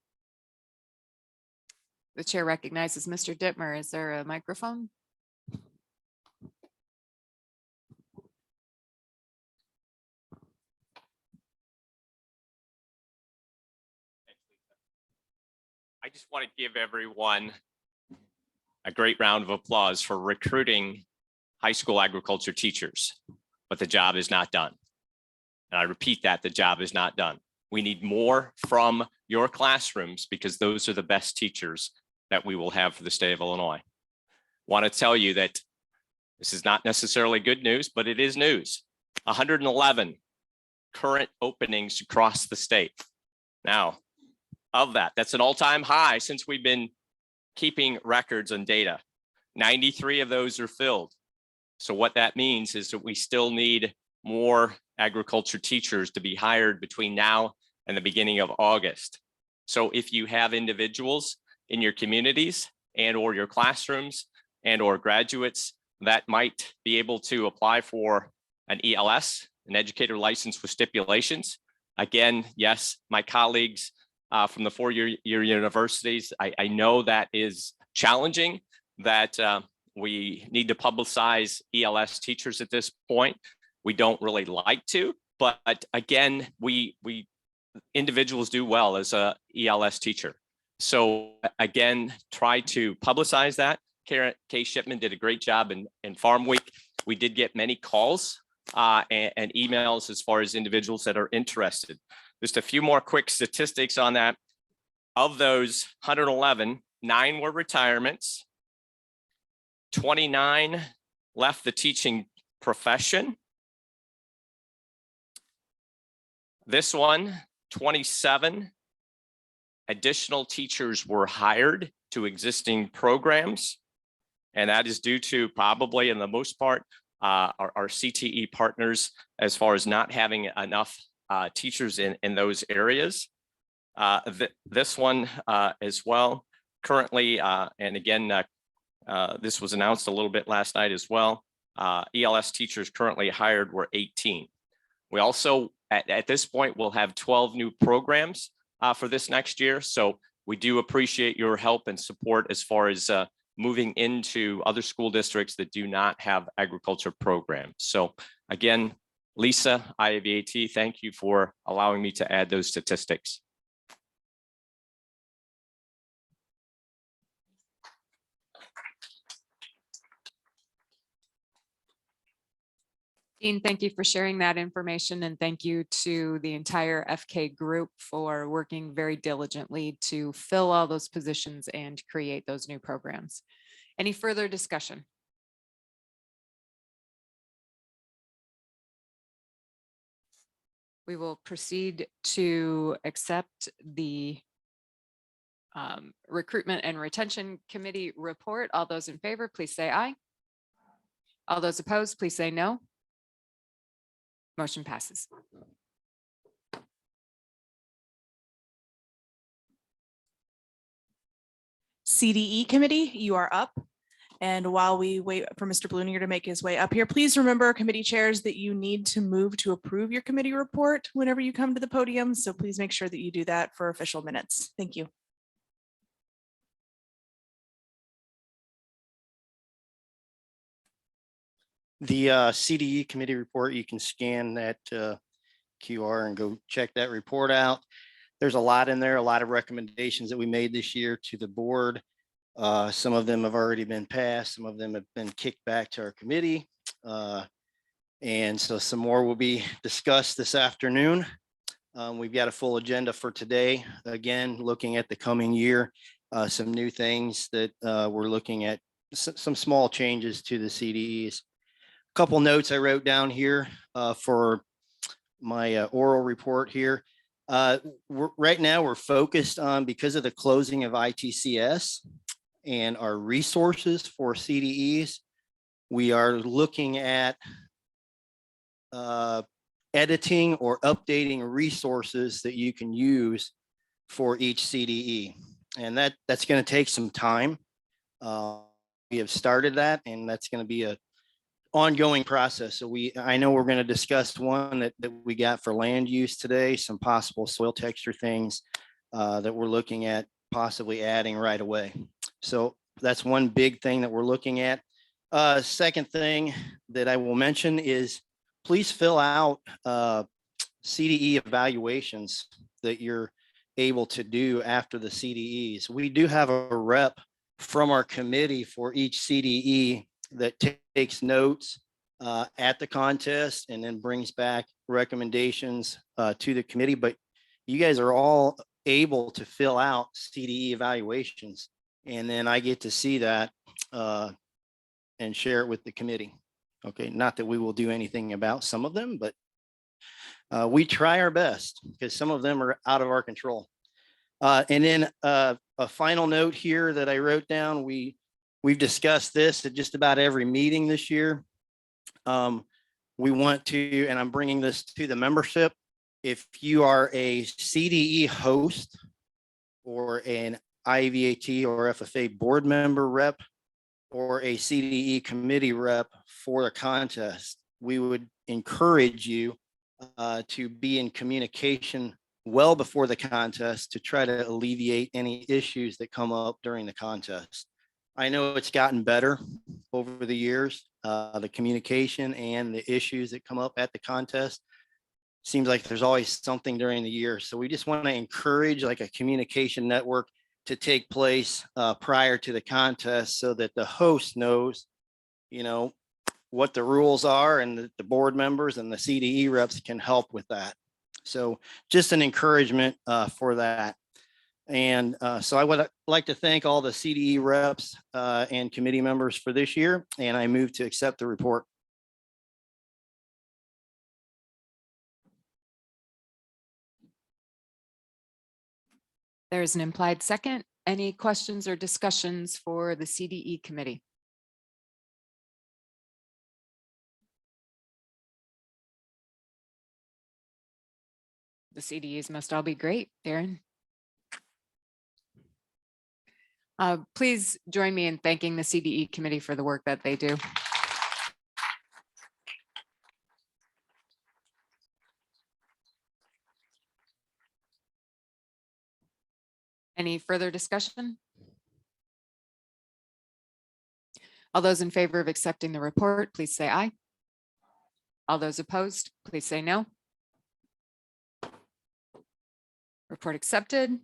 The chair recognizes Mr. Dittmer. Is there a microphone? I just want to give everyone a great round of applause for recruiting high school agriculture teachers, but the job is not done. And I repeat that, the job is not done. We need more from your classrooms because those are the best teachers that we will have for the state of Illinois. Want to tell you that this is not necessarily good news, but it is news. 111 current openings across the state. Now, of that, that's an all-time high since we've been keeping records and data. 93 of those are filled. So what that means is that we still need more agriculture teachers to be hired between now and the beginning of August. So if you have individuals in your communities and or your classrooms and or graduates that might be able to apply for an ELS, an educator license with stipulations. Again, yes, my colleagues from the 4-year universities, I know that is challenging, that we need to publicize ELS teachers at this point. We don't really like to, but again, we individuals do well as a ELS teacher. So again, try to publicize that. Kay Shipman did a great job in Farm Week. We did get many calls and emails as far as individuals that are interested. Just a few more quick statistics on that. Of those 111, 9 were retirements. 29 left the teaching profession. This one, 27 additional teachers were hired to existing programs. And that is due to probably, in the most part, our CTE partners, as far as not having enough teachers in those areas. This one as well, currently, and again, this was announced a little bit last night as well, ELS teachers currently hired were 18. We also, at this point, will have 12 new programs for this next year. So we do appreciate your help and support as far as moving into other school districts that do not have agriculture programs. So again, Lisa, IAVAT, thank you for allowing me to add those statistics. Dean, thank you for sharing that information, and thank you to the entire FK group for working very diligently to fill all those positions and create those new programs. Any further discussion? We will proceed to accept the Recruitment and Retention Committee report. All those in favor, please say aye. All those opposed, please say no. Motion passes. CDE committee, you are up. And while we wait for Mr. Blunier to make his way up here, please remember, committee chairs, that you need to move to approve your committee report whenever you come to the podium. So please make sure that you do that for official minutes. Thank you. The CDE committee report, you can scan that QR and go check that report out. There's a lot in there, a lot of recommendations that we made this year to the board. Some of them have already been passed. Some of them have been kicked back to our committee. And so some more will be discussed this afternoon. We've got a full agenda for today. Again, looking at the coming year, some new things that we're looking at, some small changes to the CDEs. Couple notes I wrote down here for my oral report here. Right now we're focused on, because of the closing of ITCS and our resources for CDEs, we are looking at editing or updating resources that you can use for each CDE. And that's going to take some time. We have started that, and that's going to be a ongoing process. So I know we're going to discuss one that we got for land use today, some possible soil texture things that we're looking at possibly adding right away. So that's one big thing that we're looking at. Second thing that I will mention is please fill out CDE evaluations that you're able to do after the CDEs. We do have a rep from our committee for each CDE that takes notes at the contest and then brings back recommendations to the committee. But you guys are all able to fill out CDE evaluations, and then I get to see that and share it with the committee. Okay, not that we will do anything about some of them, but we try our best because some of them are out of our control. And then a final note here that I wrote down, we've discussed this at just about every meeting this year. We want to, and I'm bringing this to the membership, if you are a CDE host or an IAVAT or FFA board member rep or a CDE committee rep for a contest, we would encourage you to be in communication well before the contest to try to alleviate any issues that come up during the contest. I know it's gotten better over the years, the communication and the issues that come up at the contest. Seems like there's always something during the year. So we just want to encourage like a communication network to take place prior to the contest so that the host knows, you know, what the rules are, and the board members and the CDE reps can help with that. So just an encouragement for that. And so I would like to thank all the CDE reps and committee members for this year, and I move to accept the report. There's an implied second. Any questions or discussions for the CDE committee? The CDEs must all be great, Darren. Please join me in thanking the CDE committee for the work that they do. Any further discussion? All those in favor of accepting the report, please say aye. All those opposed, please say no. Report accepted.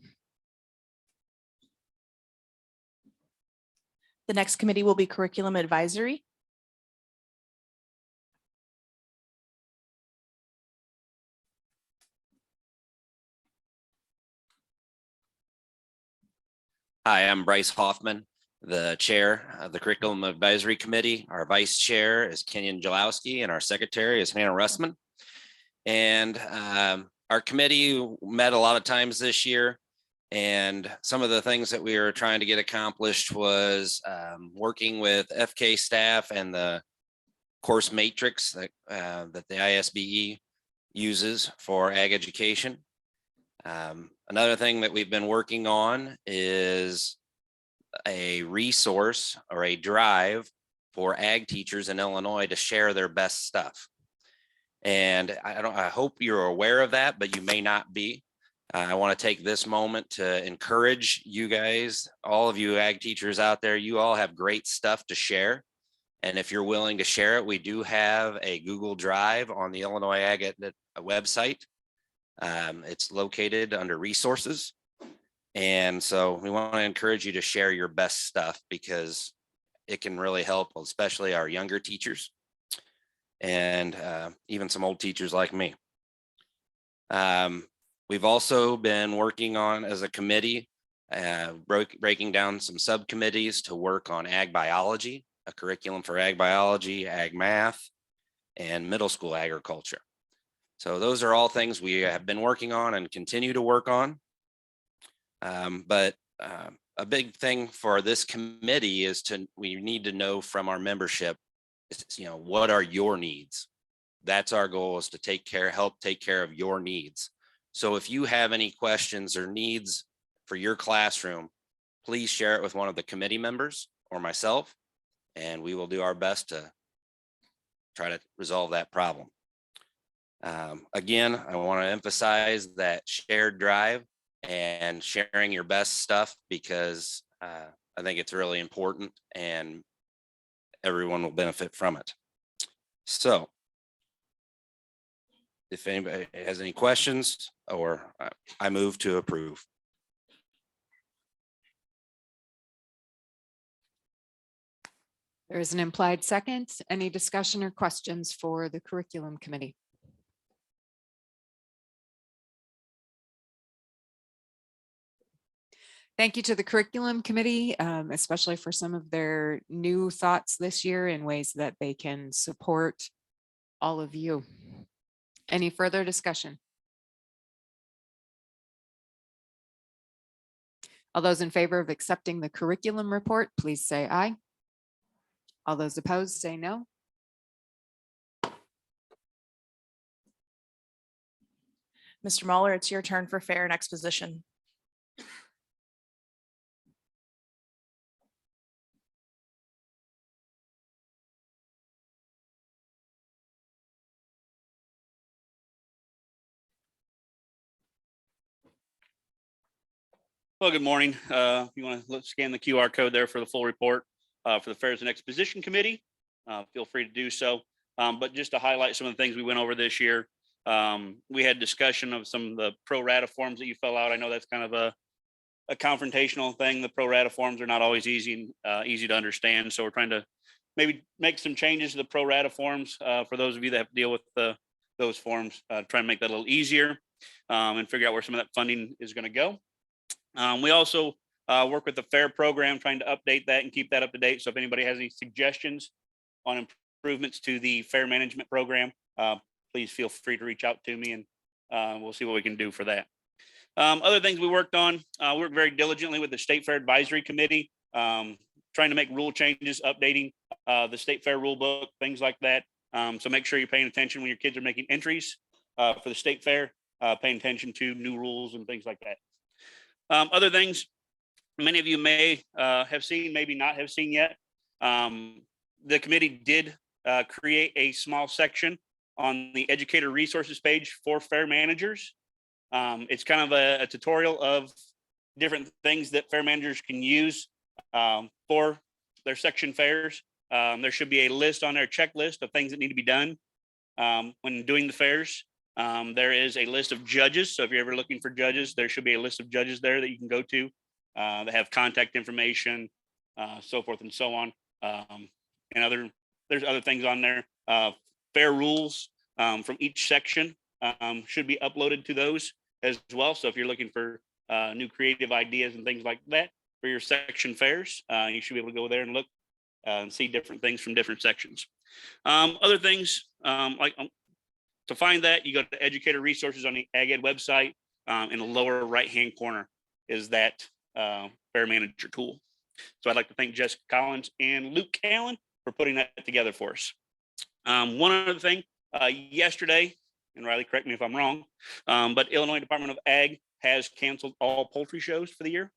The next committee will be Curriculum Advisory. Hi, I'm Bryce Hoffman, the chair of the Curriculum Advisory Committee. Our vice chair is Kenyon Jalowski, and our secretary is Hannah Russman. And our committee met a lot of times this year. And some of the things that we were trying to get accomplished was working with FK staff and the course matrix that the ISBE uses for ag education. Another thing that we've been working on is a resource or a drive for ag teachers in Illinois to share their best stuff. And I hope you're aware of that, but you may not be. I want to take this moment to encourage you guys, all of you ag teachers out there, you all have great stuff to share. And if you're willing to share it, we do have a Google Drive on the Illinois Ag website. It's located under resources. And so we want to encourage you to share your best stuff because it can really help, especially our younger teachers and even some old teachers like me. We've also been working on, as a committee, breaking down some subcommittees to work on ag biology, a curriculum for ag biology, ag math, and middle school agriculture. So those are all things we have been working on and continue to work on. But a big thing for this committee is we need to know from our membership, what are your needs? That's our goal, is to help take care of your needs. So if you have any questions or needs for your classroom, please share it with one of the committee members or myself, and we will do our best to try to resolve that problem. Again, I want to emphasize that shared drive and sharing your best stuff, because I think it's really important and everyone will benefit from it. So if anybody has any questions, or I move to approve. There is an implied second. Any discussion or questions for the curriculum committee? Thank you to the curriculum committee, especially for some of their new thoughts this year in ways that they can support all of you. Any further discussion? All those in favor of accepting the curriculum report, please say aye. All those opposed, say no. Mr. Mueller, it's your turn for fair and exposition. Well, good morning. If you want to scan the QR code there for the full report for the Fairs and Exposition Committee, feel free to do so. But just to highlight some of the things we went over this year, we had discussion of some of the pro rata forms that you fill out. I know that's kind of a confrontational thing. The pro rata forms are not always easy to understand. So we're trying to maybe make some changes to the pro rata forms for those of you that have to deal with those forms, try and make that a little easier and figure out where some of that funding is going to go. We also work with the FAIR program, trying to update that and keep that up to date. So if anybody has any suggestions on improvements to the FAIR management program, please feel free to reach out to me, and we'll see what we can do for that. Other things we worked on, worked very diligently with the State Fair Advisory Committee, trying to make rule changes, updating the State Fair rule book, things like that. So make sure you're paying attention when your kids are making entries for the State Fair, paying attention to new rules and things like that. Other things many of you may have seen, maybe not have seen yet. The committee did create a small section on the educator resources page for fair managers. It's kind of a tutorial of different things that fair managers can use for their section fairs. There should be a list on their checklist of things that need to be done when doing the fairs. There is a list of judges. So if you're ever looking for judges, there should be a list of judges there that you can go to that have contact information, so forth and so on. And there's other things on there. Fair rules from each section should be uploaded to those as well. So if you're looking for new creative ideas and things like that, for your section fairs. You should be able to go there and look and see different things from different sections. Other things, to find that, you go to educator resources on the Ag Ed website. In the lower right-hand corner is that fair manager tool. So I'd like to thank Jessica Collins and Luke Allen for putting that together for us. One other thing, yesterday, and Riley, correct me if I'm wrong, but Illinois Department of Ag has canceled all poultry shows for the year.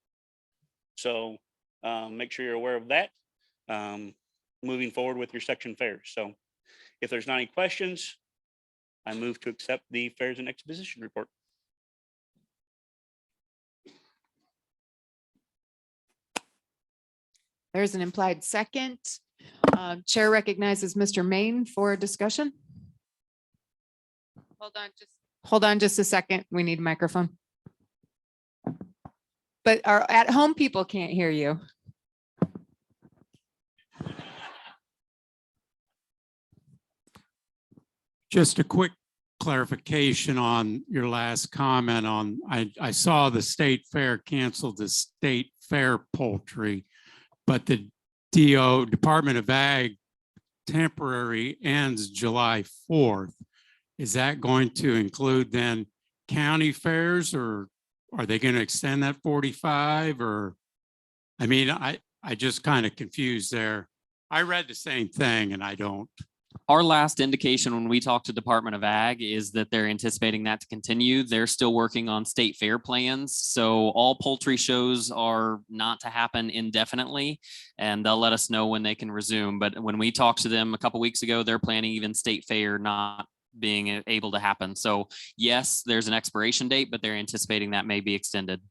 So make sure you're aware of that moving forward with your section fairs. So if there's not any questions, I move to accept the fairs and exposition report. There's an implied second. Chair recognizes Mr. Main for discussion. Hold on just a second. We need a microphone. But our at-home people can't hear you. Just a quick clarification on your last comment on, I saw the state fair canceled the state fair poultry, but the Department of Ag temporary ends July 4th. Is that going to include then county fairs, or are they going to extend that 45? Or, I mean, I just kind of confused there. I read the same thing and I don't. Our last indication when we talked to Department of Ag is that they're anticipating that to continue. They're still working on state fair plans. So all poultry shows are not to happen indefinitely, and they'll let us know when they can resume. But when we talked to them a couple of weeks ago, they're planning even state fair not being able to happen. So yes, there's an expiration date, but they're anticipating that may be extended.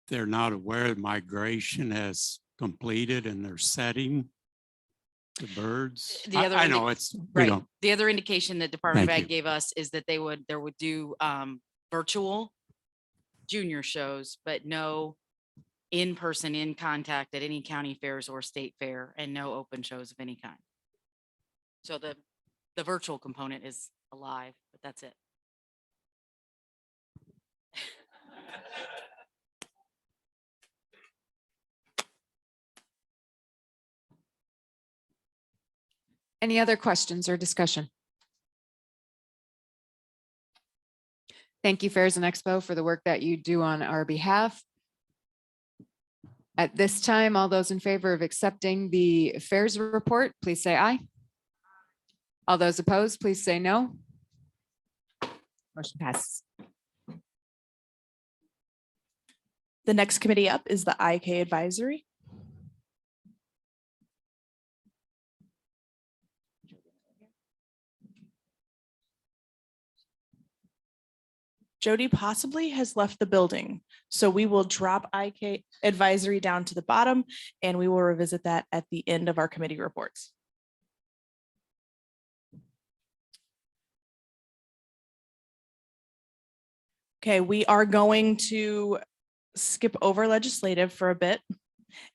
They're not aware migration has completed and they're setting the birds. The other I know it's right. The other indication that Department of Thank Ag gave us is that they would do virtual junior shows, but no in-person in contact at any county fairs or state fair, and no open shows of any kind. So the virtual component is alive, but that's it. Any other questions or discussion? Thank you, Fairs and Expo, for the work that you do on our behalf. At this time, all those in favor of accepting the fairs report, please say aye. All those opposed, please say no. Motion passes. The next committee up is the IK Advisory. Jody possibly has left the building, so we will drop IK Advisory down to the bottom, and we will revisit that at the end of our committee reports. Okay, we are going to skip over legislative for a bit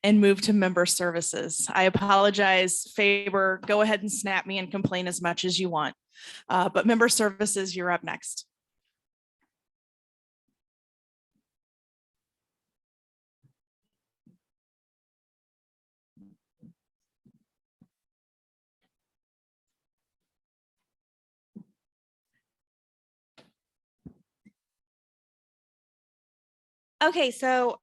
and move to member services. I apologize, Faber, go ahead and snap me and complain as much as you want. But member services, you're up next. Okay, so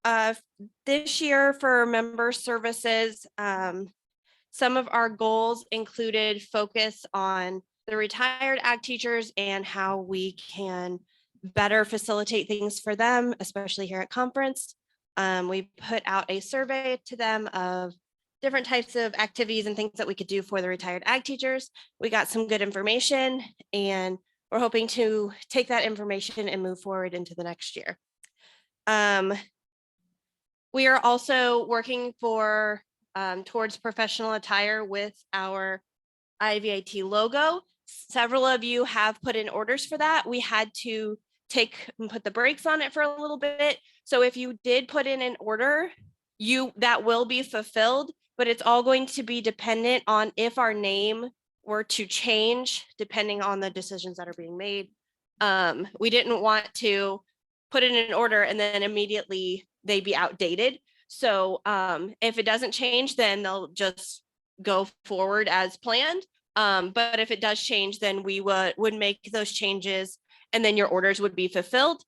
this year for member services, some of our goals included focus on the retired ag teachers and how we can better facilitate things for them, especially here at conference. We put out a survey to them of different types of activities and things that we could do for the retired ag teachers. We got some good information, and we're hoping to take that information and move forward into the next year. We are also working for towards professional attire with our IAVAT logo. Several of you have put in orders for that. We had to put the brakes on it for a little bit. So if you did put in an order, that will be fulfilled, but it's all going to be dependent on if our name were to change depending on the decisions that are being made. We didn't want to put in an order and then immediately they be outdated. So if it doesn't change, then they'll just go forward as planned. But if it does change, then we would make those changes and then your orders would be fulfilled.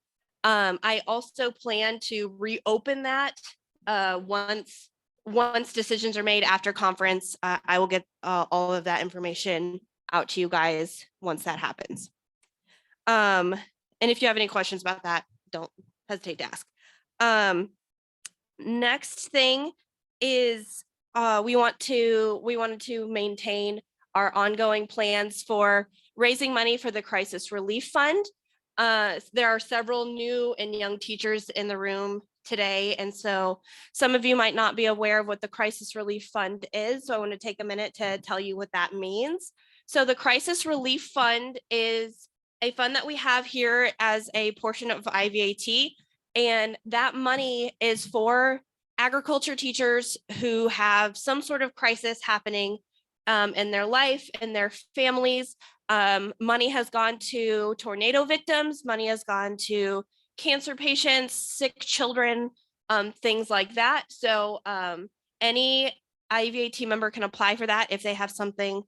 I also plan to reopen that once decisions are made after conference. I will get all of that information out to you guys once that happens. And if you have any questions about that, don't hesitate to ask. Next thing is we wanted to maintain our ongoing plans for raising money for the Crisis Relief Fund. There are several new and young teachers in the room today, and so some of you might not be aware of what the Crisis Relief Fund is. So I want to take a minute to tell you what that means. So the Crisis Relief Fund is a fund that we have here as a portion of IAVAT, and that money is for agriculture teachers who have some sort of crisis happening in their life, in their families. Money has gone to tornado victims, money has gone to cancer patients, sick children, things like that. So any IAVAT member can apply for that if they have something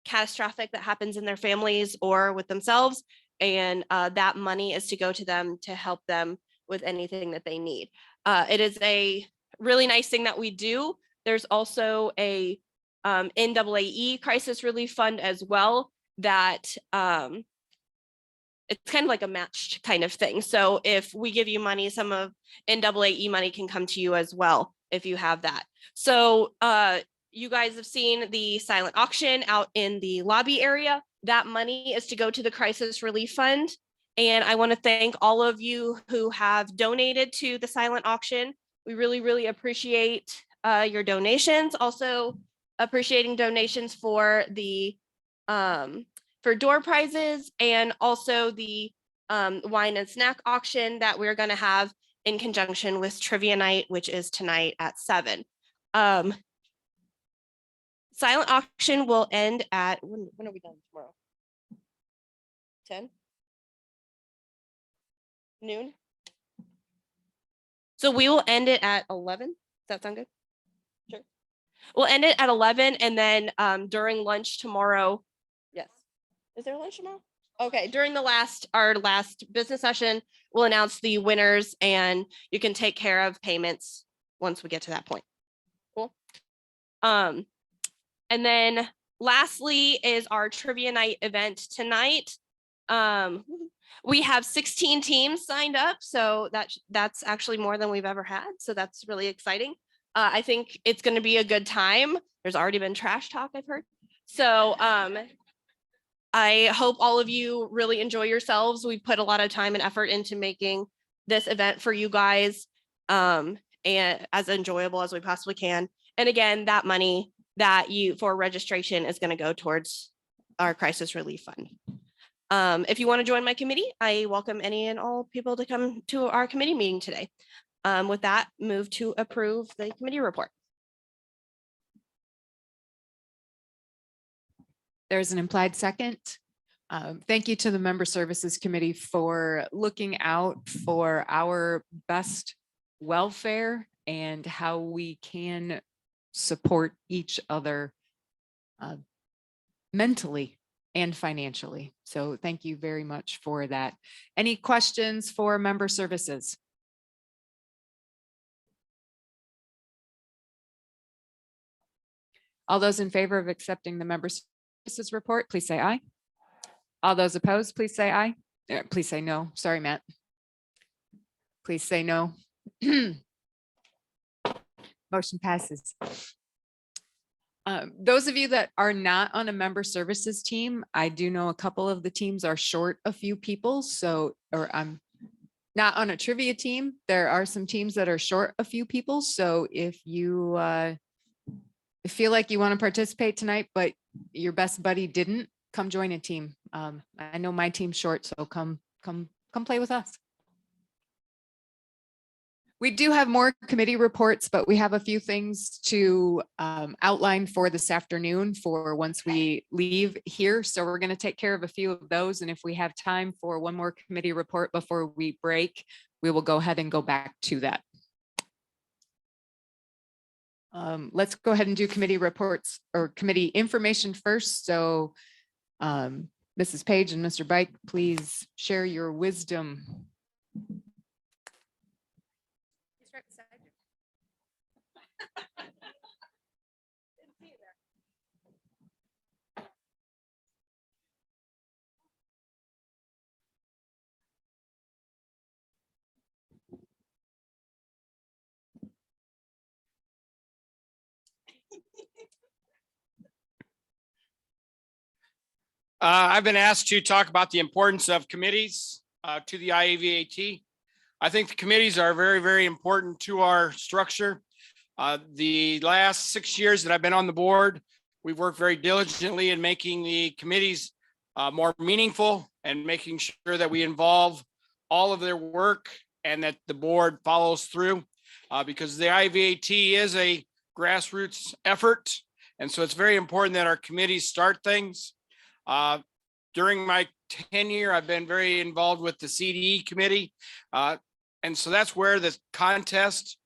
catastrophic that happens in their families or with themselves. And that money is to go to them to help them with anything that they need. It is a really nice thing that we do. There's also a NAAE Crisis Relief Fund as well that it's kind of like a matched kind of thing. So if we give you money, some of NAAE money can come to you as well if you have that. So you guys have seen the silent auction out in the lobby area. That money is to go to the Crisis Relief Fund. And I want to thank all of you who have donated to the silent auction. We really, really appreciate your donations. Also appreciating donations for the for door prizes and also the wine and snack auction that we're going to have in conjunction with trivia night, which is tonight at 7. Silent auction will end at, when are we done tomorrow? 10? Noon? So we will end it at 11. Does that sound good? Sure. We'll end it at 11 and then during lunch tomorrow. Yes. Is there lunch tomorrow? Okay, during our last business session, we'll announce the winners and you can take care of payments once we get to that point. Cool. And then lastly is our trivia night event tonight. We have 16 teams signed up, so that's actually more than we've ever had. So that's really exciting. I think it's going to be a good time. There's already been trash talk, I've heard. So I hope all of you really enjoy yourselves. We put a lot of time and effort into making this event for you guys and as enjoyable as we possibly can. And again, that money that for registration is going to go towards our Crisis Relief Fund. If you want to join my committee, I welcome any and all people to come to our committee meeting today. With that, move to approve the committee report. There's an implied second. Thank you to the Member Services Committee for looking out for our best welfare and how we can support each other mentally and financially. So thank you very much for that. Any questions for Member Services? All those in favor of accepting the Member Services report, please say aye. All those opposed, please say aye. Please say no. Sorry, Matt. Please say no. Motion passes. Those of you that are not on a member services team, I do know a couple of the teams are short a few people. So, or I'm not on a trivia team. There are some teams that are short a few people. So if you feel like you want to participate tonight, but your best buddy didn't, come join a team. I know my team's short, so come play with us. We do have more committee reports, but we have a few things to outline for this afternoon for once we leave here. So we're going to take care of a few of those. And if we have time for one more committee report before we break, we will go ahead and go back to that. Let's go ahead and do committee reports or committee information first. So Mrs. Page and Mr. Bike, please share your wisdom. I've been asked to talk about the importance of committees to the IAVAT. I think the committees are very, very important to our structure. The last 6 years that I've been on the board, we've worked very diligently in making the committees more meaningful and making sure that we involve all of their work and that the board follows through because the IAVAT is a grassroots effort. And so it's very important that our committees start things. During my tenure, I've been very involved with the Cde committee. And so that's where the contests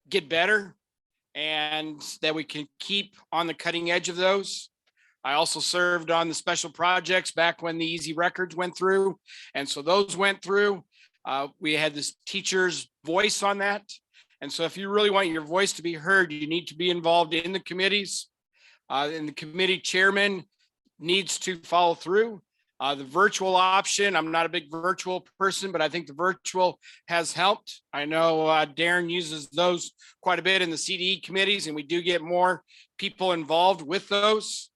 get better and that we can keep on the cutting edge of those. I also served on the special projects back when the Easy Records went through. And so those went through. We had this teacher's voice on that. And so if you really want your voice to be heard, you need to be involved in the committees. And the committee chairman needs to follow through. The virtual option, I'm not a big virtual person, but I think the virtual has helped. I know Darren uses those quite a bit in the Cde committees, and we do get more people involved with those.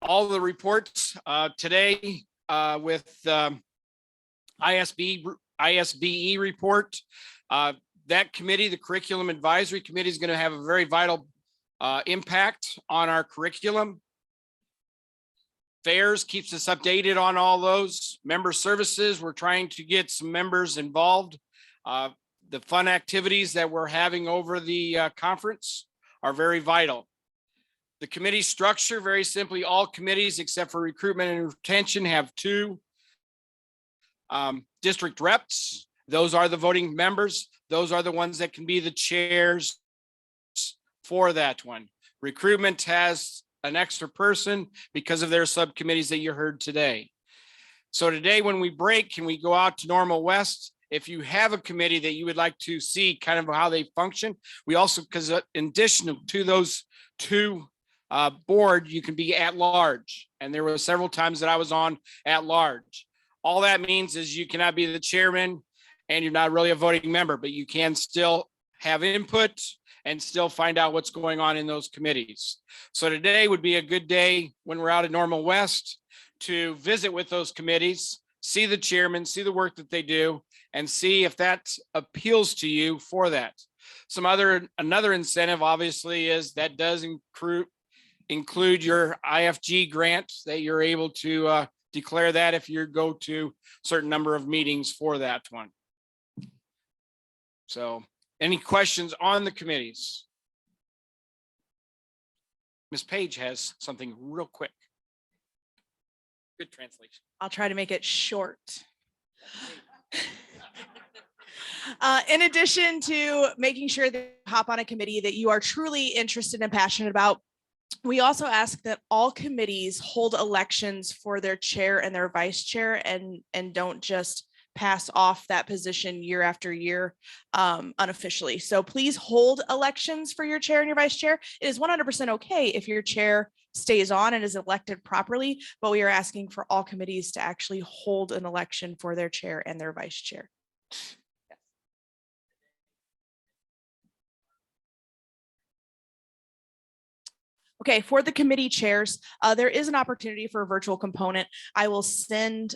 All the reports today with ISBE report, that committee, the Curriculum Advisory Committee, is going to have a very vital impact on our curriculum. Fairs keeps us updated on all those. Member services, we're trying to get some members involved. The fun activities that we're having over the conference are very vital. The committee structure, very simply, all committees except for recruitment and retention have 2 district reps. Those are the voting members. Those are the ones that can be the chairs for that one. Recruitment has an extra person because of their subcommittees that you heard today. So today when we break, can we go out to Normal West? If you have a committee that you would like to see kind of how they function, we also, because in addition to those 2 board, you can be at large. And there were several times that I was on at large. All that means is you cannot be the chairman and you're not really a voting member, but you can still have input and still find out what's going on in those committees. So today would be a good day when we're out at Normal West to visit with those committees, see the chairman, see the work that they do, and see if that appeals to you for that. Another incentive obviously is that does include your IFG grant that you're able to declare that if you go to a certain number of meetings for that one. So any questions on the committees? Ms. Page has something real quick. Good translation. I'll try to make it short. In addition to making sure that you hop on a committee that you are truly interested and passionate about, we also ask that all committees hold elections for their chair and their vice chair and don't just pass off that position year after year unofficially. So please hold elections for your chair and your vice chair. It is 100% okay if your chair stays on and is elected properly, but we are asking for all committees to actually hold an election for their chair and their vice chair. Okay, for the committee chairs, there is an opportunity for a virtual component. I will send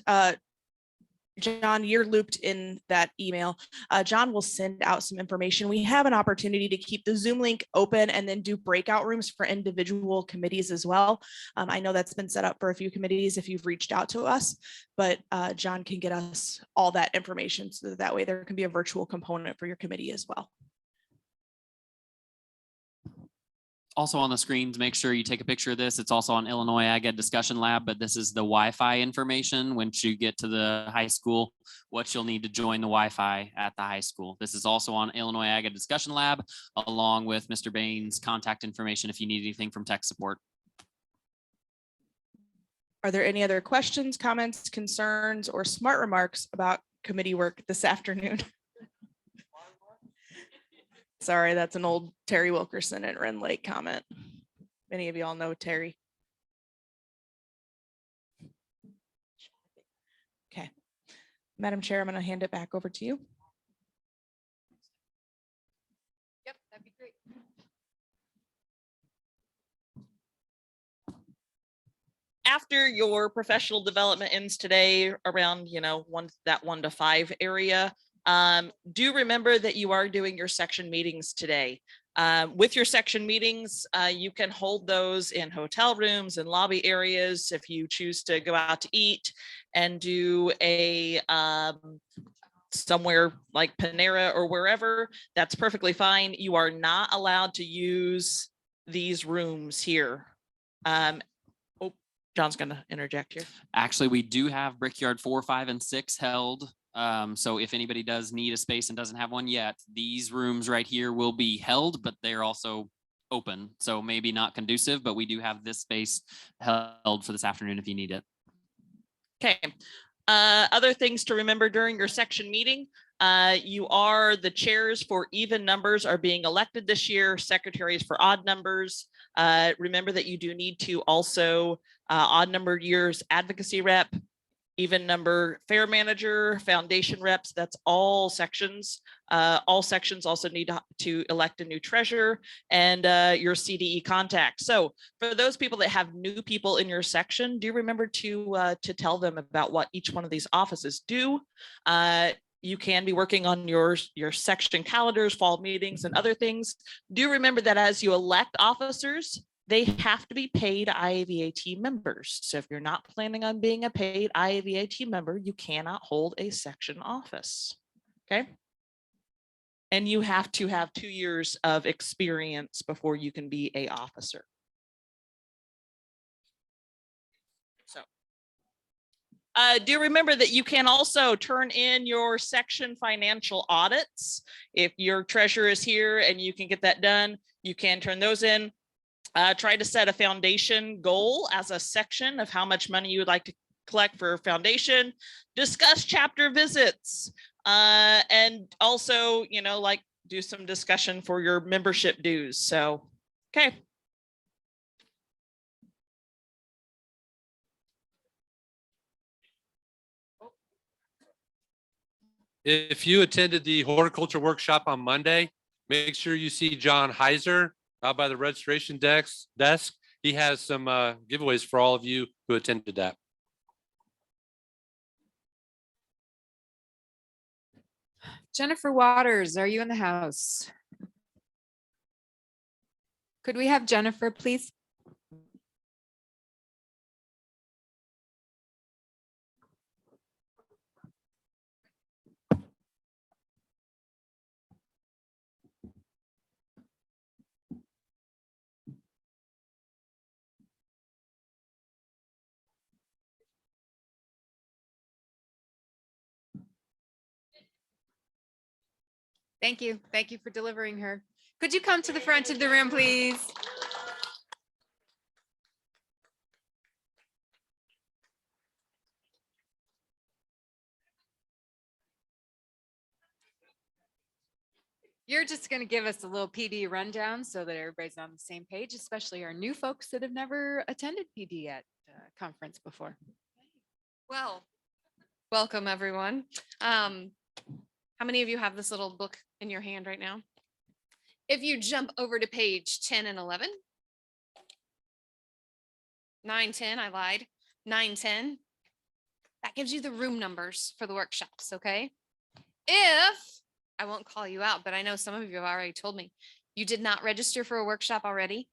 John, you're looped in that email. John will send out some information. We have an opportunity to keep the Zoom link open and then do breakout rooms for individual committees as well. I know that's been set up for a few committees if you've reached out to us, but John can get us all that information so that way there can be a virtual component for your committee as well. also on the screens, make sure you take a picture of this. It's also on Illinois Ag Ed Discussion Lab, but this is the Wi-Fi information. Once you get to the high school, what you'll need to join the Wi-Fi at the high school. This is also on Illinois Ag Ed Discussion Lab, along with Mr. Bain's contact information if you need anything from tech support. Are there any other questions, comments, concerns, or smart remarks about committee work this afternoon? Sorry, that's an old Terry Wilkerson at Wren Lake comment. Many of you all know Terry. Okay. Madam Chair, I'm going to hand it back over to you. Yep, that'd be great. After your professional development ends today around, that 1 to 5 area, do remember that you are doing your section meetings today. With your section meetings, you can hold those in hotel rooms and lobby areas if you choose to go out to eat and do a somewhere like Panera or wherever. That's perfectly fine. You are not allowed to use these rooms here. John's going to interject here. Actually, we do have Brickyard 4, 5, and 6 held. So if anybody does need a space and doesn't have one yet, these rooms right here will be held, but they're also open. So maybe not conducive, but we do have this space held for this afternoon if you need it. Okay. Other things to remember during your section meeting. You are the chairs for even numbers are being elected this year, secretaries for odd numbers. Remember that you do need to also odd numbered years advocacy rep, even number fair manager, foundation reps, that's all sections. All sections also need to elect a new treasurer and your CDE contact. So for those people that have new people in your section, do remember to tell them about what each one of these offices do. You can be working on your section calendars, fall meetings, and other things. Do remember that as you elect officers, they have to be paid IAVAT members. So if you're not planning on being a paid IAVAT member, you cannot hold a section office. Okay. And you have to have 2 years of experience before you can be an officer. So do remember that you can also turn in your section financial audits. If your treasurer is here and you can get that done, you can turn those in. Try to set a foundation goal as a section of how much money you would like to collect for foundation. Discuss chapter visits and also, do some discussion for your membership dues. So, okay. If you attended the horticulture workshop on Monday, make sure you see John Heiser out by the registration desk. He has some giveaways for all of you who attended that. Jennifer Waters, are you in the house? Could we have Jennifer, please? Thank you. Thank you for delivering her. Could you come to the front of the room, please? You're just going to give us a little PD rundown so that everybody's on the same page, especially our new folks that have never attended PD at conference before. Well, welcome everyone. How many of you have this little book in your hand right now? If you jump over to page 10 and 11. 9, 10, I lied. 9, 10. That gives you the room numbers for the workshops, okay? If, I won't call you out, but I know some of you have already told me, you did not register for a workshop already,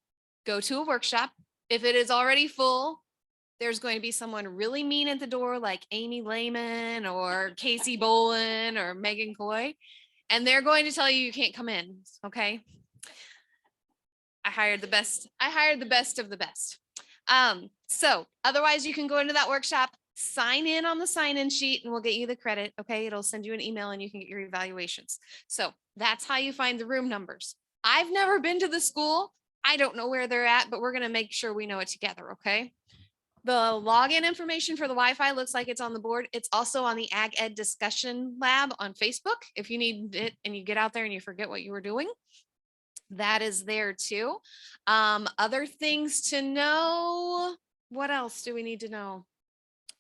go to a workshop. If it is already full, there's going to be someone really mean at the door like Amy Lehman or Casey Bolin or Megan Coy, and they're going to tell you you can't come in, okay? I hired the best. I hired the best of the best. So otherwise you can go into that workshop, sign in on the sign-in sheet and we'll get you the credit. Okay. It'll send you an email and you can get your evaluations. So that's how you find the room numbers. I've never been to the school. I don't know where they're at, but we're going to make sure we know it together. Okay. The login information for the Wi-Fi looks like it's on the board. It's also on the Ag Ed discussion lab on Facebook. If you need it and you get out there and you forget what you were doing, that is there too. Other things to know. What else do we need to know?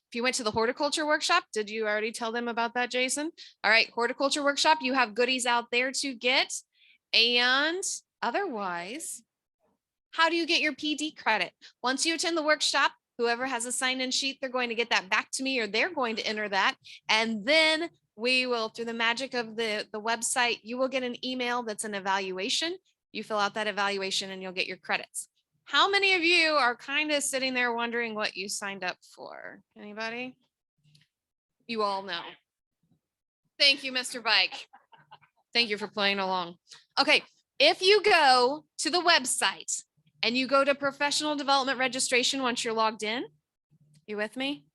If you went to the horticulture workshop, did you already tell them about that, Jason? All right, horticulture workshop, you have goodies out there to get. And otherwise, how do you get your PD credit? Once you attend the workshop, whoever has a sign-in sheet, they're going to get that back to me or they're going to enter that. And then we will, through the magic of the website, you will get an email that's an evaluation. You fill out that evaluation and you'll get your credits. How many of you are kind of sitting there wondering what you signed up for? Anybody? You all know. Thank you, Mr. Bike. Thank you for playing along. Okay, if you go to the website and you go to professional development registration once you're logged in, you with me?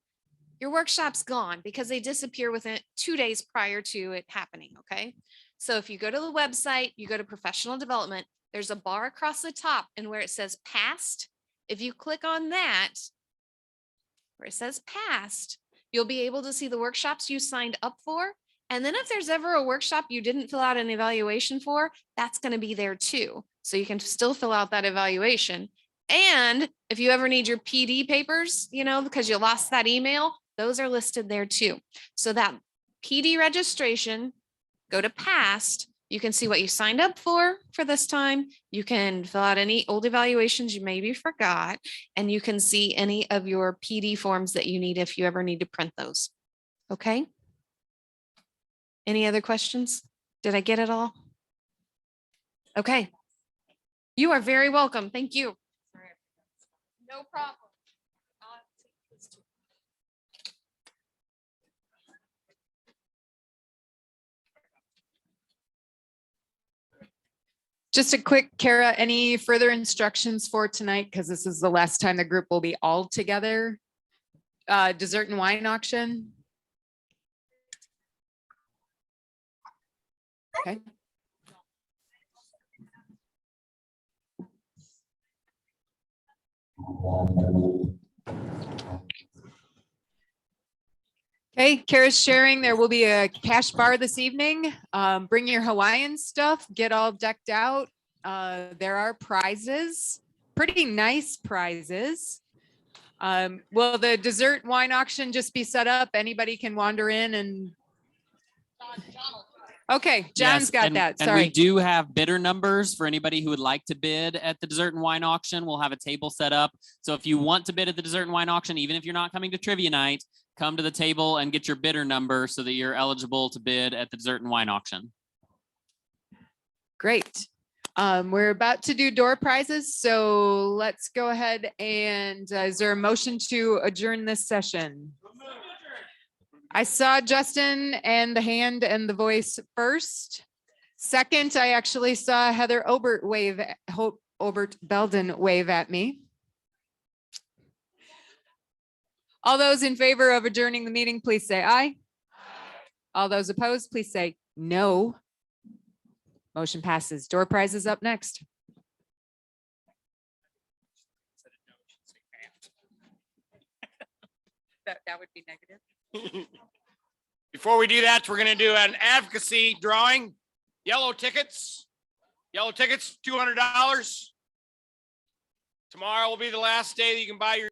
Your workshop's gone because they disappear within 2 days prior to it happening, okay? So if you go to the website, you go to professional development, there's a bar across the top and where it says past, if you click on that, where it says past, you'll be able to see the workshops you signed up for. And then if there's ever a workshop you didn't fill out an evaluation for, that's going to be there too. So you can still fill out that evaluation. And if you ever need your PD papers, you know, because you lost that email, those are listed there too. So that PD registration, go to past, you can see what you signed up for this time. You can fill out any old evaluations you maybe forgot, and you can see any of your PD forms that you need if you ever need to print those. Okay. Any other questions? Did I get it all? Okay. You are very welcome. Thank you. No problem. Just a quick, Kara, any further instructions for tonight? Because this is the last time the group will be all together. Dessert and wine auction. Okay. Okay, Kara's sharing. There will be a cash bar this evening. Bring your Hawaiian stuff, get all decked out. There are prizes, pretty nice prizes. Will the dessert wine auction just be set up? Anybody can wander in and. Okay, John's Yes, got and- that. And Sorry. we do have bidder numbers for anybody who would like to bid at the dessert and wine auction. We'll have a table set up. So if you want to bid at the dessert and wine auction, even if you're not coming to trivia night, come to the table and get your bidder number so that you're eligible to bid at the dessert and wine auction. Great. We're about to do door prizes, so let's go ahead and is there a motion to adjourn this session? I saw Justin and the hand and the voice first. Second, I actually saw Heather Obert wave, Obert Belden wave at me. All those in favor of adjourning the meeting, please say aye. All those opposed, please say no. Motion passes. Door prize is up next. That would be negative. Before we do that, we're going to do an advocacy drawing. Yellow tickets, $200. Tomorrow will be the last day that you can buy your